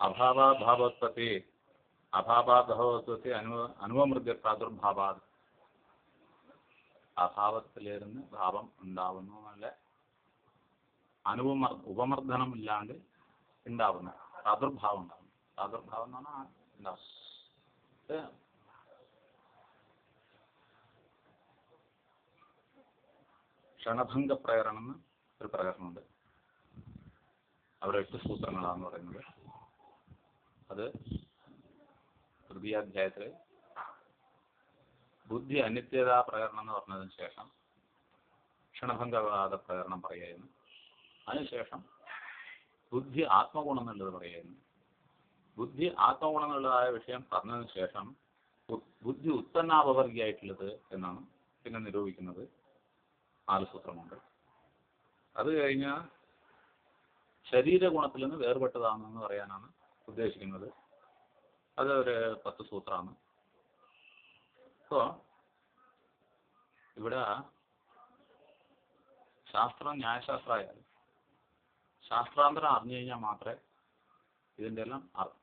അഭാവാഭാവോത്പത്തി അഭാവാഭാവോത്പത്തി അനുവമൃദ്യ പ്രാദുർഭാവാത്. അഭാവത്തിലിരുന്ന് ഭാവം ഉണ്ടാവുന്നു എന്നല്ല, ഉപമർദ്ദനം ഇല്ലാണ്ട് ഉണ്ടാവുന്ന പ്രാദുർഭാവം ഉണ്ടാവുന്നു. പ്രാദുർഭാവം എന്ന് പറഞ്ഞാൽ ഉണ്ടാവും. ക്ഷണഭംഗ പ്രകരണം എന്ന് ഒരു പ്രകരണമുണ്ട്. അവിടെ 8 സൂത്രങ്ങളാണെന്ന് പറയുന്നത്. അത് തൃതീയാധ്യായത്തില് ബുദ്ധി അനിത്യതാ പ്രകരണം എന്ന് പറഞ്ഞതിന് ശേഷം ക്ഷണഭംഗവാദ പ്രകരണം പറയുകയായിരുന്നു. അതിനുശേഷം ബുദ്ധി ആത്മഗുണം എന്നുള്ളത് പറയുകയായിരുന്നു. ബുദ്ധി ആത്മഗുണം എന്നുള്ളതായ വിഷയം പറഞ്ഞതിന് ശേഷം ബുദ്ധി ഉത്പന്നാപവർഗിയായിട്ടുള്ളത് എന്നാണ് പിന്നെ നിരൂപിക്കുന്നത്. 4 സൂത്രമുണ്ട്. അത് കഴിഞ്ഞാൽ ശരീരഗുണത്തിൽ നിന്ന് വേർപെട്ടതാണെന്ന് പറയാനാണ് ഉദ്ദേശിക്കുന്നത്. അത് ഒരു 10 സൂത്രമാണ്. അപ്പോൾ ഇവിടെ ശാസ്ത്രം ന്യായശാസ്ത്രമായാലും ശാസ്ത്രാന്തരം അറിഞ്ഞു കഴിഞ്ഞാൽ മാത്രമേ ഇതിൻ്റെ എല്ലാം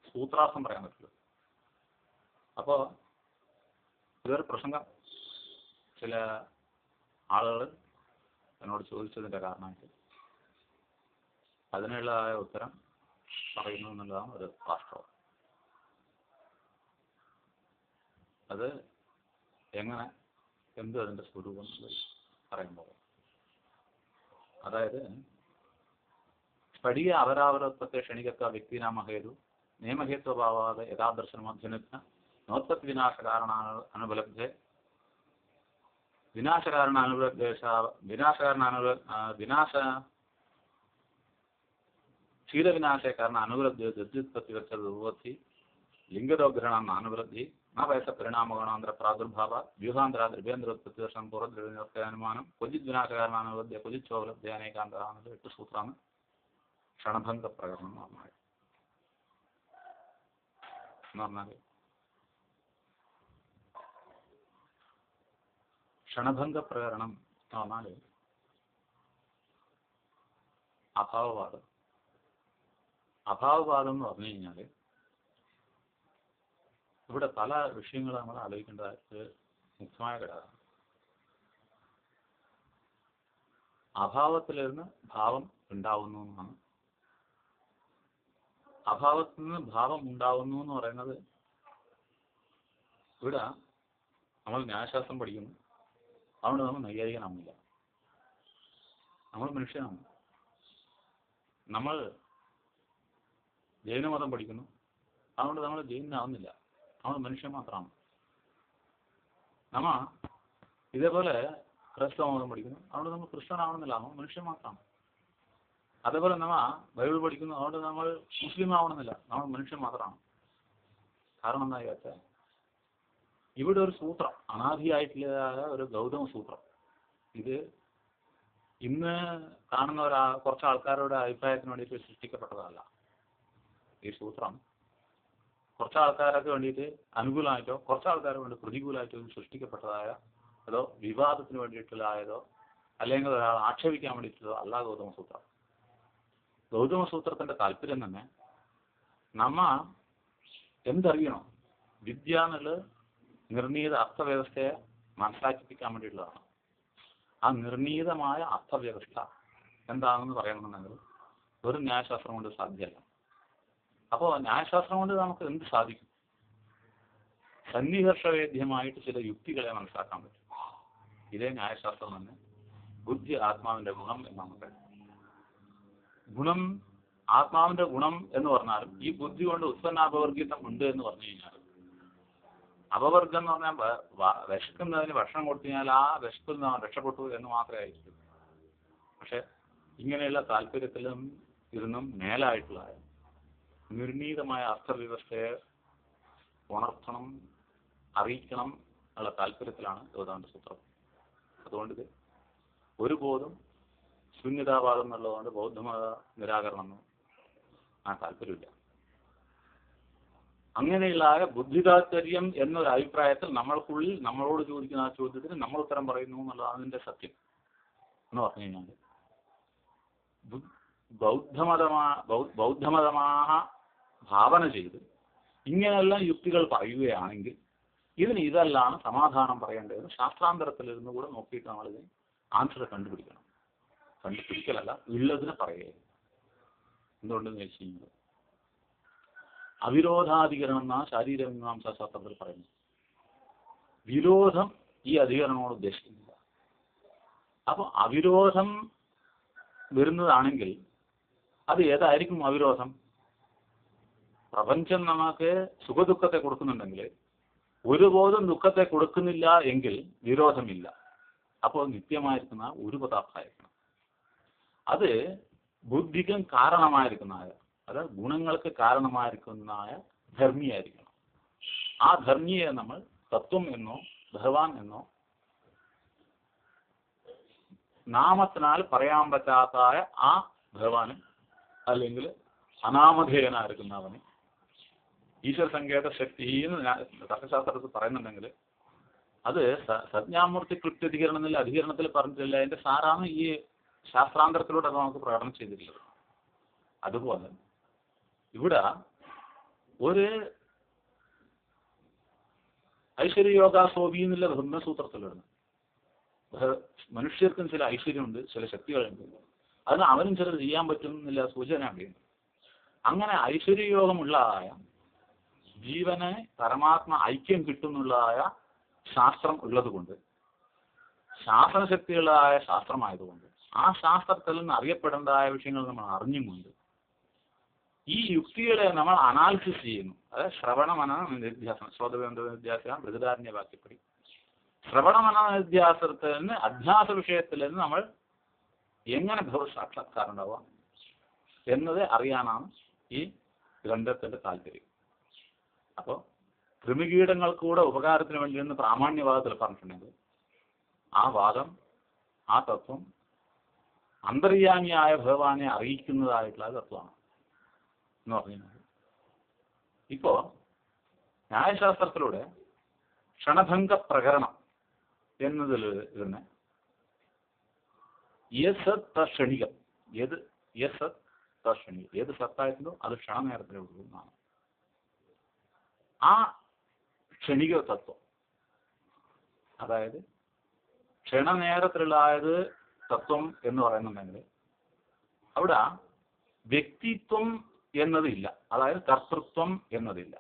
സൂത്രാർത്ഥം പറയാൻ പറ്റുള്ളൂ. അപ്പോൾ ഇതൊരു പ്രസംഗം ചില ആളുകൾ എന്നോട് ചോദിച്ചതിൻ്റെ കാരണമായിട്ട് അതിനുള്ളതായ ഉത്തരം പറയുന്നു എന്നുള്ളതാണ് ഒരു വാസ്തവം. അത് എങ്ങനെ അതിൻ്റെ സ്വരൂപം പറയുമ്പോൾ, അതായത് സ്ഫടിക അവരാവരത്വത്തെ ക്ഷണികത്വ വ്യക്തിനാമഹേതു നിയമഹേത്വഭാവാതെ യഥാദർശനമധ്യനിത്ന നോത്പത്തി വിനാശകാരണ അനുപലബ്ധ ക്ഷീരവിനാശേ കാരണ അനുപലബ്ധി ദുർജിത്പത്തി വെച്ചി ലിംഗരോഗ്രഹണം അനുപലബ്ധി ന വയസ പരിണാമഗുണാന്തര പ്രാദുർഭാവ വ്യൂഹാന്തര ദ്രവ്യേന്ദ്രോത്പത്തി വർഷം പൂർവ്വദ്രവ്യനുമാനം ക്വചിത് വിനാശകാരണാനുപലബ്ധ ക്വചിച്ചോപലബ്ധി അനേകാന്ത 8 സൂത്രമാണ് ക്ഷണഭംഗ പ്രകരണം എന്ന് പറഞ്ഞാൽ. ക്ഷണഭംഗ പ്രകരണം എന്ന് പറഞ്ഞാൽ അഭാവവാദം. അഭാവവാദം എന്ന് പറഞ്ഞു കഴിഞ്ഞാൽ ഇവിടെ പല വിഷയങ്ങൾ നമ്മൾ ആലോചിക്കേണ്ടതായിട്ട് മുഖ്യമായ ഘടകമാണ്. അഭാവത്തിലിരുന്ന് ഭാവം ഉണ്ടാവുന്നു എന്നാണ്. അഭാവത്തിൽ നിന്ന് ഭാവം ഉണ്ടാവുന്നു എന്ന് പറയുന്നത് ഇവിടെ നമ്മൾ ന്യായശാസ്ത്രം പഠിക്കുന്നു. അതുകൊണ്ട് നമ്മൾ നൈയായികനാവുന്നില്ല. നമ്മൾ മനുഷ്യനാണ്. നമ്മൾ ജൈനമതം പഠിക്കുന്നു. അതുകൊണ്ട് നമ്മൾ ജൈനനാവുന്നില്ല. നമ്മൾ മനുഷ്യൻ മാത്രമാണ്. നമ്മ ഇതേപോലെ ക്രൈസ്തവ മതം പഠിക്കുന്നു. അതുകൊണ്ട് നമ്മൾ ക്രിസ്ത്യനാവണമെന്നില്ല. നമ്മൾ മനുഷ്യൻ മാത്രമാണ്. അതേപോലെ നമ്മ ബൈബിൾ പഠിക്കുന്നു. അതുകൊണ്ട് നമ്മൾ മുസ്ലിം ആവണമെന്നില്ല. നമ്മൾ മനുഷ്യൻ മാത്രമാണ്. കാരണം എന്താ ചോദിച്ചാൽ ഇവിടെ ഒരു സൂത്രം, അനാദിയായിട്ടുള്ളതായ ഒരു ഗൗതമ സൂത്രം, ഇത് ഇന്ന് കാണുന്ന കുറച്ച് ആൾക്കാരുടെ അഭിപ്രായത്തിന് വേണ്ടിയിട്ട് സൃഷ്ടിക്കപ്പെട്ടതല്ല. ഈ സൂത്രം കുറച്ച് ആൾക്കാർക്ക് വേണ്ടിയിട്ട് അനുകൂലമായിട്ടോ കുറച്ച് ആൾക്കാർക്ക് വേണ്ടി പ്രതികൂലമായിട്ടോ സൃഷ്ടിക്കപ്പെട്ടതായ അതോ വിവാദത്തിന് വേണ്ടിയിട്ടുള്ളതായതോ അല്ലെങ്കിൽ ഒരാൾ ആക്ഷേപിക്കാൻ വേണ്ടിയിട്ടുള്ളതോ അല്ല ഗൗതമസൂത്രം. ഗൗതമസൂത്രത്തിന്റെ താല്പര്യം തന്നെ നമ്മ എന്തറിയണം, വിദ്യ എന്നുള്ളത് നിർണീത അർത്ഥവ്യവസ്ഥയെ മനസ്സിലാക്കിപ്പിക്കാൻ വേണ്ടിയിട്ടുള്ളതാണ്. ആ നിർണീതമായ അർത്ഥവ്യവസ്ഥ എന്താണെന്ന് പറയണമെന്നുണ്ടെങ്കിൽ ഒരു ന്യായശാസ്ത്രം കൊണ്ട് സാധ്യമല്ല. അപ്പോൾ ന്യായശാസ്ത്രം കൊണ്ട് നമുക്ക് എന്ത് സാധിക്കും? സന്നിഹർഷവേദ്യമായിട്ട് ചില യുക്തികളെ മനസ്സിലാക്കാൻ പറ്റും. ഇതേ ന്യായശാസ്ത്രം തന്നെ ബുദ്ധി ആത്മാവിന്റെ ഗുണം എന്നാണ് പറയുന്നത്. ഗുണം, ആത്മാവിന്റെ ഗുണം എന്ന് പറഞ്ഞാലും ഈ ബുദ്ധി കൊണ്ട് ഉത്പന്നാപവർഗീതം ഉണ്ട് എന്ന് പറഞ്ഞു കഴിഞ്ഞാൽ, അപവർഗം എന്ന് പറഞ്ഞാൽ വിശക്കുന്നതിന് ഭക്ഷണം കൊടുത്തു കഴിഞ്ഞാൽ ആ വിശപ്പിൽ നിന്ന് രക്ഷപ്പെട്ടു എന്ന് മാത്രമേ ആയിരിക്കും. പക്ഷെ ഇങ്ങനെയുള്ള താല്പര്യത്തിലും ഇരുന്നും മേലായിട്ടുള്ള നിർണീതമായ അർത്ഥവ്യവസ്ഥയെ ഉണർത്തണം, അറിയിക്കണം എന്നുള്ള താല്പര്യത്തിലാണ് ഗൗതമന്റെ സൂത്രം. അതുകൊണ്ട് ഇത് ഒരുബോധം ശൂന്യതാവാദം എന്നുള്ളതുകൊണ്ട് ബൗദ്ധമത നിരാകരണം ആ താല്പര്യമില്ല. അങ്ങനെയുള്ള ബുദ്ധിതാത്പര്യം എന്നൊരു അഭിപ്രായത്തിൽ നമ്മൾക്കുള്ളിൽ നമ്മളോട് ചോദിക്കുന്ന ആ ചോദ്യത്തിന് നമ്മൾ ഉത്തരം പറയുന്നു എന്നുള്ളതാണ് അതിന്റെ സത്യം എന്ന് പറഞ്ഞു കഴിഞ്ഞാൽ ബൗദ്ധമതമാ ഭാവന ചെയ്ത് ഇങ്ങനെയെല്ലാം യുക്തികൾ പറയുകയാണെങ്കിൽ ഇതിന് ഇതെല്ലാം സമാധാനം പറയേണ്ടത് ശാസ്ത്രാന്തരത്തിലിരുന്ന് കൂടെ നോക്കിയിട്ട് നമ്മളിത് ആൻസർ കണ്ടുപിടിക്കണം. കണ്ടുപിടിക്കലല്ല, ഉള്ളതിനെ പറയുക. എന്തുകൊണ്ടെന്ന് വെച്ച് കഴിഞ്ഞാൽ അവിരോധാധികരണം എന്നാ ശാരീരമീമാംസാ ശാസ്ത്രത്തിൽ പറയുന്നു. വിരോധം ഈ അധികരണോട് ഉദ്ദേശിക്കുന്നില്ല. അപ്പൊ അവിരോധം വരുന്നതാണെങ്കിൽ അത് ഏതായിരിക്കും അവിരോധം? പ്രപഞ്ചം നമുക്ക് സുഖദുഃഖത്തെ കൊടുക്കുന്നുണ്ടെങ്കിൽ ഒരുബോധം ദുഃഖത്തെ കൊടുക്കുന്നില്ല എങ്കിൽ വിരോധമില്ല. അപ്പോൾ നിത്യമായിരിക്കുന്ന ഒരു പദാർത്ഥമായിരിക്കണം. അത് ബുദ്ധിക്കും കാരണമായിരിക്കുന്നതായ, അതായത് ഗുണങ്ങൾക്ക് കാരണമായിരിക്കുന്നതായ ധർമ്മിയായിരിക്കണം. ആ ധർമ്മിയെ നമ്മൾ തത്വം എന്നോ ഭഗവാൻ എന്നോ നാമത്തിനാൽ പറയാൻ പറ്റാത്തായ ആ ഭഗവാന് അല്ലെങ്കിൽ അനാമധേയനായിരിക്കുന്നവന് ഈശ്വര സങ്കേത ശക്തി എന്ന് തർക്കശാസ്ത്രത്തിൽ പറയുന്നുണ്ടെങ്കിൽ അത് സജ്ഞാമൂർത്തി കൃത്യധികരണം എന്നുള്ള അധികരണത്തിൽ പറഞ്ഞിട്ടില്ല. അതിന്റെ സാറാണ് ഈ ശാസ്ത്രാന്തരത്തിലൂടെ നമുക്ക് പ്രകടനം ചെയ്തിട്ടുള്ളത്. അതുപോലെ ഇവിടെ ഒരു ഐശ്വര്യയോഗാസോബി എന്നുള്ള ബ്രഹ്മസൂത്രത്തിലുണ്ട്. മനുഷ്യർക്കും ചില ഐശ്വര്യമുണ്ട്, ചില ശക്തികളുണ്ട്. അതിന് അവനും ചിലർ ചെയ്യാൻ പറ്റും എന്നുള്ള സൂചന ഉണ്ട്. അങ്ങനെ ഐശ്വര്യയോഗമുള്ളതായ ജീവനെ പരമാത്മ ഐക്യം കിട്ടുന്നുള്ളതായ ശാസ്ത്രം ഉള്ളത് കൊണ്ട്, ശാസ്ത്രശക്തികളായ ശാസ്ത്രമായതുകൊണ്ട്, ആ ശാസ്ത്രത്തിൽ നിന്ന് അറിയപ്പെടേണ്ടതായ വിഷയങ്ങൾ നമ്മൾ അറിഞ്ഞുകൊണ്ട് ഈ യുക്തികളെ നമ്മൾ അനാലിസിസ് ചെയ്യുന്നു. അതായത് ശ്രവണമന നിധ്യാസനം, ശ്രോതബന്ധ നിധ്യാസനം, ബൃഹദാരണ്യ വാക്യപ്പടി ശ്രവണമന നിധ്യാസനത്തിൽ നിന്ന് അധ്യാസ വിഷയത്തിൽ നിന്ന് നമ്മൾ എങ്ങനെ ഭഗവത് സാക്ഷാത്കാരം ഉണ്ടാവാം എന്നത് അറിയാനാണ് ഈ ഗ്രന്ഥത്തിന്റെ താല്പര്യം. അപ്പോൾ കൃമികീടങ്ങൾക്കൂടെ ഉപകാരത്തിന് വേണ്ടി എന്ന് പ്രാമാണ്യവാദത്തിൽ പറഞ്ഞിട്ടുണ്ടെങ്കിൽ ആ വാദം, ആ തത്വം അന്തര്യാമിയായ ഭഗവാനെ അറിയിക്കുന്നതായിട്ടുള്ള തത്വമാണ് എന്ന് പറയുന്നത്. ഇപ്പോ ന്യായശാസ്ത്രത്തിലൂടെ ക്ഷണഭംഗ പ്രകരണം എന്നതിൽ തന്നെ ക്ഷണികം, ഏത് സത്തായിട്ടുണ്ടോ അത് ക്ഷണനേരത്തിലേ ഉള്ളതാണ്. ആ ക്ഷണിക തത്വം, അതായത് ക്ഷണനേരത്തിലുള്ളത് തത്വം എന്ന് പറയുന്നുണ്ടെങ്കിൽ അവിടെ വ്യക്തിത്വം എന്നതില്ല, അതായത് കർത്തൃത്വം എന്നതില്ല.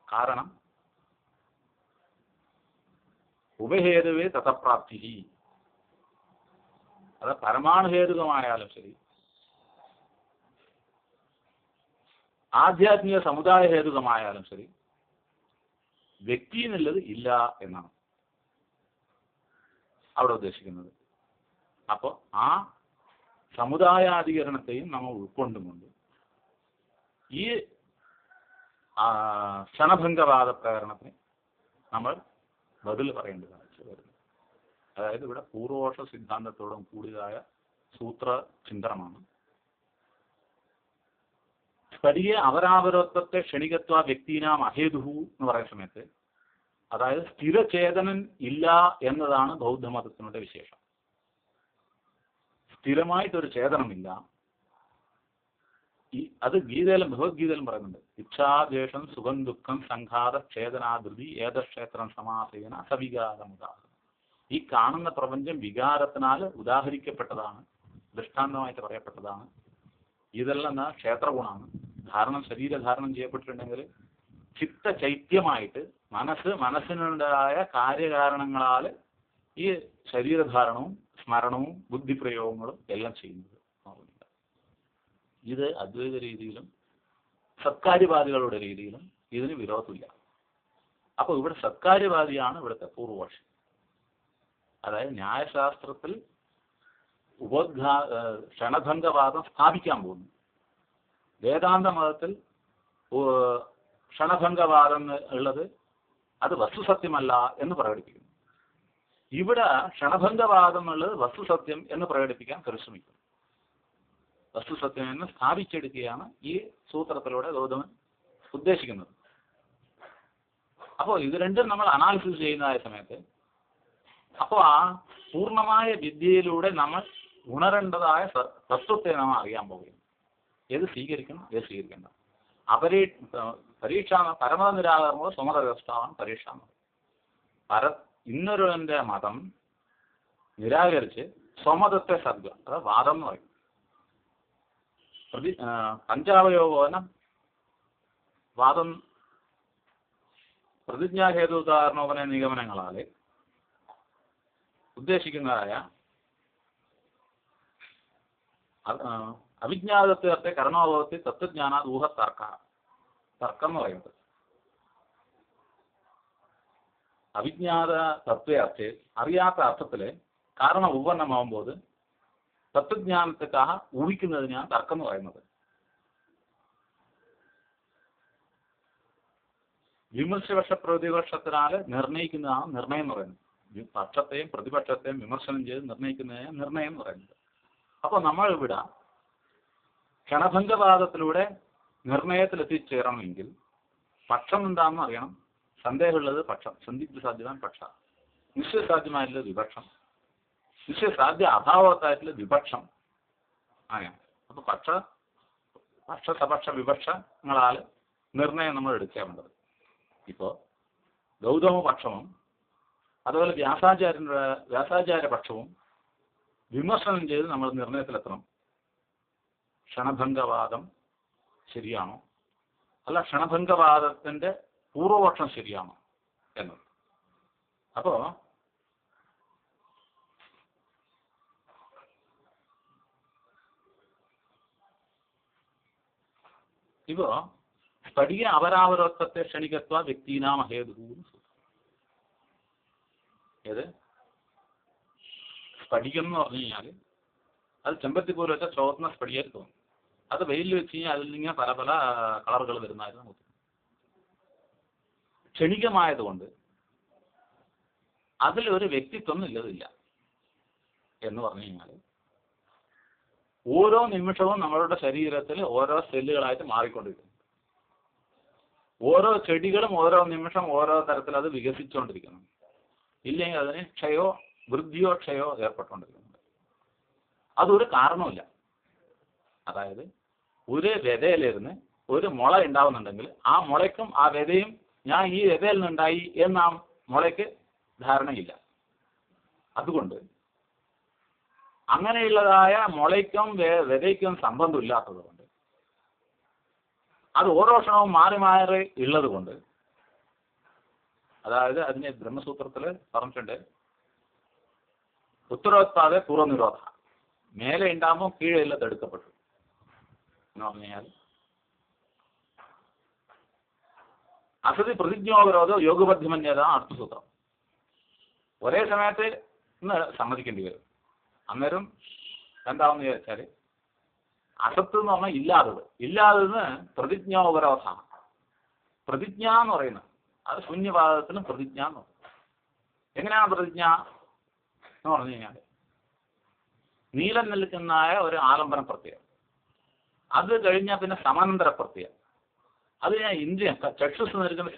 കാരണം ഉപഹേതുവേ തഥപ്രാപ്തി, അത് പരമാണുഹേതുകമായാലും ശരി, ആധ്യാത്മിക സമുദായ ഹേതുകമായാലും ശരി, വ്യക്തി എന്നുള്ളത് ഇല്ല എന്നാണ് അവിടെ ഉദ്ദേശിക്കുന്നത്. അപ്പോൾ ആ സമുദായാധികരണത്തെയും നമ്മൾ ഉൾക്കൊണ്ടുകൊണ്ട് ഈ ക്ഷണഭംഗവാദ പ്രകരണത്തിന് നമ്മൾ ബദൽ പറയേണ്ടതാണ് വരുന്നത്. അതായത് ഇവിടെ പൂർവോഷ സിദ്ധാന്തത്തോടും കൂടിയതായ സൂത്ര ചിന്തനമാണ്. സ്ഫടിക അപരാപരത്വത്തെ ക്ഷണികത്വ വ്യക്തിനാം അഹേതുഹു എന്ന് പറയുന്ന സമയത്ത്, അതായത് സ്ഥിരചേതനൻ ഇല്ല എന്നതാണ് ബൗദ്ധമതത്തിനുടെ വിശേഷം. സ്ഥിരമായിട്ടൊരു ചേതനമില്ല. അത് ഗീതയിലും ഭഗവത്ഗീതയിലും പറയുന്നുണ്ട്. ഇച്ഛാദ്വേഷം സുഖം ദുഃഖം സംഘാത ചേതനാധൃതി ഏതക്ഷേത്രം സമാസേന സവികാരമുദാഹരണം. ഈ കാണുന്ന പ്രപഞ്ചം വികാരത്തിനാൽ ഉദാഹരിക്കപ്പെട്ടതാണ്, ദൃഷ്ടാന്തമായിട്ട് പറയപ്പെട്ടതാണ്. ഇതെല്ലാം ക്ഷേത്രഗുണമാണ്. ശരീരധാരണം ചെയ്യപ്പെട്ടിട്ടുണ്ടെങ്കിൽ ചിത്ത ചൈത്യമായിട്ട് മനസ്സിനുണ്ടായ കാര്യകാരണങ്ങളാൽ ഈ ശരീരധാരണവും സ്മരണവും ബുദ്ധിപ്രയോഗങ്ങളും എല്ലാം ചെയ്യുന്നത്. ഇത് അദ്വൈത രീതിയിലും സത്കാര്യവാദികളുടെ രീതിയിലും ഇതിന് വിരോധമില്ല. അപ്പോൾ ഇവിടെ സത്കാര്യവാദിയാണ് ഇവിടുത്തെ പൂർവപക്ഷി. അതായത് ന്യായശാസ്ത്രത്തിൽ ക്ഷണഭംഗവാദം സ്ഥാപിക്കാൻ പോകുന്നു. വേദാന്ത മതത്തിൽ ക്ഷണഭംഗവാദം ഉള്ളത് അത് വസ്തുസത്യമല്ല എന്ന് പ്രകടിപ്പിക്കുന്നു. ഇവിടെ ക്ഷണഭംഗവാദം എന്നുള്ളത് വസ്തുസത്യം എന്ന് പ്രകടിപ്പിക്കാൻ പരിശ്രമിക്കുന്നു. വസ്തുസത്യം എന്ന് സ്ഥാപിച്ചെടുക്കുകയാണ് ഈ സൂത്രത്തിലൂടെ ഗൗതമൻ ഉദ്ദേശിക്കുന്നത്. അപ്പോൾ ഇത് രണ്ടും നമ്മൾ അനാലിസിസ് ചെയ്യുന്നതായ സമയത്ത്, അപ്പോൾ ആ പൂർണ്ണമായ വിദ്യയിലൂടെ നമ്മൾ ഉണരേണ്ടതായ തത്വത്തെ നമ്മൾ അറിയാൻ പോകുകയും ഏത് സ്വീകരിക്കണം, ഏത് സ്വീകരിക്കേണ്ട. പരീക്ഷ പരമത നിരാകരണമോ സ്വമതഗ്രസ്തമാണ് പരീക്ഷ. ഇന്നൊരുവന്റെ മതം നിരാകരിച്ച് സ്വമതത്തെ സദ്ഗ, അത് വാദം എന്ന് പറയും. പഞ്ചാവയോന വാദം പ്രതിജ്ഞാഹേതുദാഹരണോപന നിഗമനങ്ങളാലെ ഉദ്ദേശിക്കുന്നതായ അവിജ്ഞാതത്വത്തെ കർണോഭവത്തിൽ തത്വജ്ഞാനാത് ഊഹത്തർക്ക, തർക്കം എന്ന് പറയുന്നത് അവിജ്ഞാത തത്വത്തെ അറിയാത്ത അർത്ഥത്തില് കാരണം ഉപന്നമാകുമ്പോൾ തത്വജ്ഞാനത്തെക്കാ ഊഹിക്കുന്നതിനാണ് തർക്കം എന്ന് പറയുന്നത്. വിമർശപക്ഷ പ്രതിപക്ഷത്തിനാല് നിർണയിക്കുന്നതാണ് നിർണയം എന്ന് പറയുന്നത്. പക്ഷത്തെയും പ്രതിപക്ഷത്തെയും വിമർശനം ചെയ്ത് നിർണയിക്കുന്നതിനാണ് നിർണയം എന്ന് പറയുന്നത്. അപ്പോൾ നമ്മൾ ഇവിടെ ക്ഷണഭംഗവാദത്തിലൂടെ നിർണയത്തിലെത്തിച്ചേരണമെങ്കിൽ പക്ഷം എന്താണെന്ന് അറിയണം. സന്ദേഹമുള്ളത് പക്ഷം, സന്ദിഗ്ധ സാധ്യത പക്ഷ, നിശ്ചയസാധ്യമായിട്ടുള്ള വിപക്ഷം, നിശ്ചയസാധ്യ അഭാവത്തായിട്ടുള്ള വിപക്ഷം, അങ്ങനെയാണ്. അപ്പൊ പക്ഷ സപക്ഷ വിപക്ഷങ്ങളാൽ നിർണയം നമ്മൾ എടുക്കേണ്ടത്. ഇപ്പോ ഗൗതമ പക്ഷവും അതുപോലെ വ്യാസാചാര്യ പക്ഷവും വിമർശനം ചെയ്ത് നമ്മൾ നിർണയത്തിലെത്തണം. ക്ഷണഭംഗവാദം ശരിയാണോ, അല്ല ക്ഷണഭംഗവാദത്തിന്റെ പൂർവപക്ഷം ശരിയാണോ എന്നത്. അപ്പോ ഇപ്പോ സ്ഫടിക അപരാവരത്വത്തെ ക്ഷണികത്വ വ്യക്തിനാമ ഹേതു. ഏത് സ്ഫടികം എന്ന് പറഞ്ഞു കഴിഞ്ഞാൽ അത് ചെമ്പത്തി പോലെ വെച്ചാൽ ചോർന്ന സ്ഫടിയായിട്ട് തോന്നും. അത് വെയിലിൽ വെച്ച് കഴിഞ്ഞാൽ അതിൽ ഇങ്ങനെ പല പല കളറുകൾ വരുന്നതായിട്ട് നമുക്ക് ക്ഷണികമായതുകൊണ്ട് അതിലൊരു വ്യക്തിത്വം ഇല്ലതില്ല എന്ന് പറഞ്ഞു കഴിഞ്ഞാൽ ഓരോ നിമിഷവും നമ്മളുടെ ശരീരത്തിൽ ഓരോ സെല്ലുകളായിട്ട് മാറിക്കൊണ്ടിരിക്കുന്നു. ഓരോ ചെടികളും ഓരോ നിമിഷം ഓരോ തരത്തിൽ അത് വികസിച്ചുകൊണ്ടിരിക്കുന്നു. ഇല്ലെങ്കിൽ അതിന് ക്ഷയോ വൃദ്ധിയോ ക്ഷയോ ഏർപ്പെട്ടുകൊണ്ടിരിക്കുന്നുണ്ട്. അതൊരു കാരണമില്ല. അതായത് ഒരു വിതയിലിരുന്ന് ഒരു മുള ഉണ്ടാവുന്നുണ്ടെങ്കിൽ ആ മുളയ്ക്കും ആ വിതയും ഞാൻ ഈ വിതയിൽ നിന്നുണ്ടായി എന്ന് ആ മുളയ്ക്ക് ധാരണയില്ല. അതുകൊണ്ട് അങ്ങനെയുള്ളതായ മുളയ്ക്കും വിതയ്ക്കും സംബന്ധമില്ലാത്തത് കൊണ്ട് അത് ഓരോ ക്ഷണവും മാറി മാറി ഉള്ളത് കൊണ്ട്, അതായത് അതിന് ബ്രഹ്മസൂത്രത്തിൽ പറഞ്ഞിട്ടുണ്ട് ഉത്തരോത്പാദ പൂർവ്വനിരോധ, മേലെ ഉണ്ടാകുമ്പോൾ കീഴെല്ലാം തടുക്കപ്പെട്ടു എന്ന് പറഞ്ഞു കഴിഞ്ഞാൽ അസതി പ്രതിജ്ഞോപരോധോ യോഗബദ്ധിമന്യത അർത്ഥസൂത്രം. ഒരേ സമയത്ത് ഇന്ന് സമ്മതിക്കേണ്ടി വരും. അന്നേരം എന്താവെന്ന് ചോദിച്ചാൽ അസത്ത് എന്ന് പറഞ്ഞാൽ ഇല്ലാത്തത് പ്രതിജ്ഞോപരോധ. പ്രതിജ്ഞ എന്ന് പറയുന്നത് അത് ശൂന്യവാദത്തിനും പ്രതിജ്ഞ എന്ന് പറയും. എങ്ങനെയാണ് പ്രതിജ്ഞ എന്ന് പറഞ്ഞു കഴിഞ്ഞാൽ നീലം നിൽക്കുന്നതായ ഒരു ആലംബന പ്രത്യയം, അത് കഴിഞ്ഞാൽ പിന്നെ സമാനന്തര പ്രത്യയം, അത് കഴിഞ്ഞാൽ ഇന്ദ്രിയം ചക്ഷുസ് നിൽക്കുന്ന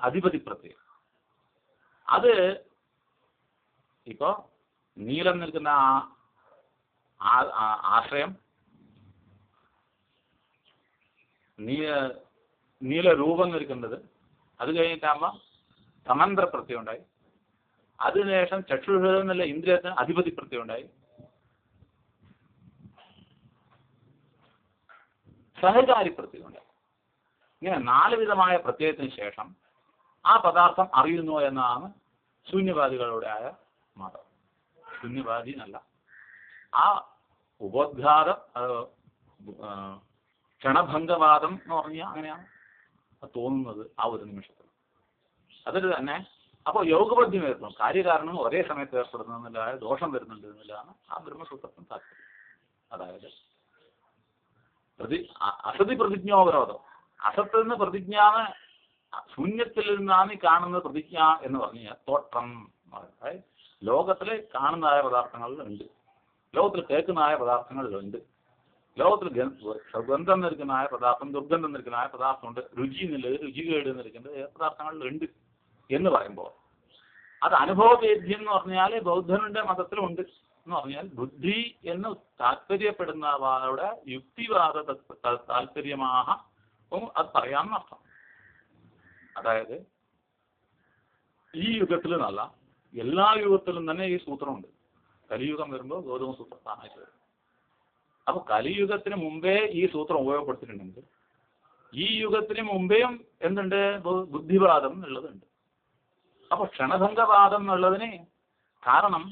അധിപതി പ്രത്യയം. അത് ഇപ്പോ നീലം നിൽക്കുന്ന ആശ്രയം, നീലരൂപം നിൽക്കുന്നത്, അത് കഴിഞ്ഞിട്ടാകുമ്പോൾ സമാന്തര പ്രത്യയം ഉണ്ടായി. അതിനുശേഷം ചക്ഷുഷ എന്നുള്ള ഇന്ദ്രിയത്തിന് അധിപതി പ്രത്യയം ഉണ്ടായി. സഹകാരി പ്രത്യയം ഉണ്ടായി. ഇങ്ങനെ 4 വിധമായ പ്രത്യയത്തിന് ശേഷം ആ പദാർത്ഥം അറിയുന്നു എന്നാണ് ശൂന്യവാദികളുടെ ആയ മതം. ശൂന്യവാദി എന്നല്ല, ആ ഉപോദ്ഘാതം ക്ഷണഭംഗവാദം എന്ന് പറഞ്ഞാൽ അങ്ങനെയാണ് തോന്നുന്നത് ആ ഒരു നിമിഷത്തിൽ. അതിൽ തന്നെ അപ്പോൾ യോഗബദ്ധ്യം വരുന്നു, കാര്യകാരണം ഒരേ സമയത്ത് ഏർപ്പെടുന്നതില്ല, ദോഷം വരുന്നുണ്ട് എന്നുള്ളതാണ് ആ ബ്രഹ്മസൂത്രത്തിന് താല്പര്യം. അതായത് അസതി പ്രതിജ്ഞോപരോധം, അസത്തിൽ നിന്ന് പ്രതിജ്ഞാണ്, ശൂന്യത്തിൽ നിന്നാണ് ഈ കാണുന്നത് പ്രതിജ്ഞ എന്ന് പറഞ്ഞു കഴിഞ്ഞാൽ തോട്ടം. അതായത് ലോകത്തിൽ കാണുന്നതായ പദാർത്ഥങ്ങളിലുണ്ട്, ലോകത്തിൽ കേൾക്കുന്നതായ പദാർത്ഥങ്ങളിലുണ്ട്, ലോകത്തിൽ സുഗന്ധം നിൽക്കുന്നതായ പദാർത്ഥം, ദുർഗന്ധം നിൽക്കുന്നതായ പദാർത്ഥമുണ്ട്, രുചി എന്നുള്ളത് രുചികേട് നിൽക്കുന്നത് പദാർത്ഥങ്ങളിലുണ്ട് എന്ന് പറയുമ്പോൾ അത് അനുഭവവേദ്യം എന്ന് പറഞ്ഞാൽ ബൗദ്ധനുടെ മതത്തിലുണ്ട് എന്ന് പറഞ്ഞാൽ ബുദ്ധി എന്ന് താല്പര്യപ്പെടുന്നവരുടെ യുക്തിവാദ താല്പര്യമാഹ അത് പറയാമെന്നർത്ഥം. അതായത് ഈ യുഗത്തിൽ നിന്നല്ല, എല്ലാ യുഗത്തിലും തന്നെ ഈ സൂത്രമുണ്ട്. കലിയുഗം വരുമ്പോൾ ഗൗതമ സൂത്രം താനായിട്ട് വരും. അപ്പൊ കലിയുഗത്തിന് മുമ്പേ ഈ സൂത്രം ഉപയോഗപ്പെടുത്തിയിട്ടുണ്ടെങ്കിൽ ഈ യുഗത്തിന് മുമ്പേയും എന്തുണ്ട്? ബുദ്ധിവാദം എന്നുള്ളതുണ്ട്. അപ്പൊ ക്ഷണഭംഗവാദം എന്നുള്ളതിന് കാരണം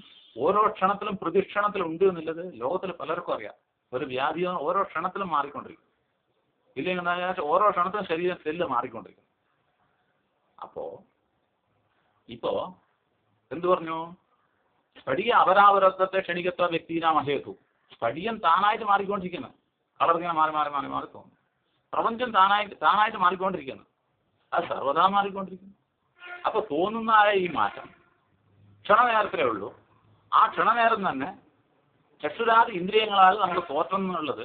ഓരോ ക്ഷണത്തിലും പ്രതിക്ഷണത്തിലും ഉണ്ട് എന്നുള്ളത് ലോകത്തിൽ പലർക്കും അറിയാം. ഒരു വ്യാധി ഓരോ ക്ഷണത്തിലും മാറിക്കൊണ്ടിരിക്കും. ഇല്ലെങ്കിൽ എന്താ വെച്ചാൽ ഓരോ ക്ഷണത്തിലും ശരീരം സെല്ല് മാറിക്കൊണ്ടിരിക്കും. അപ്പോ ഇപ്പോ എന്തു പറഞ്ഞു? സ്ഫടിക അപരാവരത്വത്തെ ക്ഷണികത്വ വ്യക്തിനാമഹേതു. സ്ഫടികം താനായിട്ട് മാറിക്കൊണ്ടിരിക്കുന്നു. കളറിങ്ങനെ മാറി മാറി മാറി മാറി തോന്നുന്നു. പ്രപഞ്ചം താനായിട്ട് മാറിക്കൊണ്ടിരിക്കുന്നു. അത് സർവ്വതാ മാറിക്കൊണ്ടിരിക്കുന്നു. അപ്പൊ തോന്നുന്നതായ ഈ മാറ്റം ക്ഷണനേരത്തിലേ ഉള്ളൂ. ആ ക്ഷണനേരം തന്നെ ചക്ഷുരാദി ഇന്ദ്രിയങ്ങളാൽ നമ്മൾ തോന്നുന്നുള്ളത്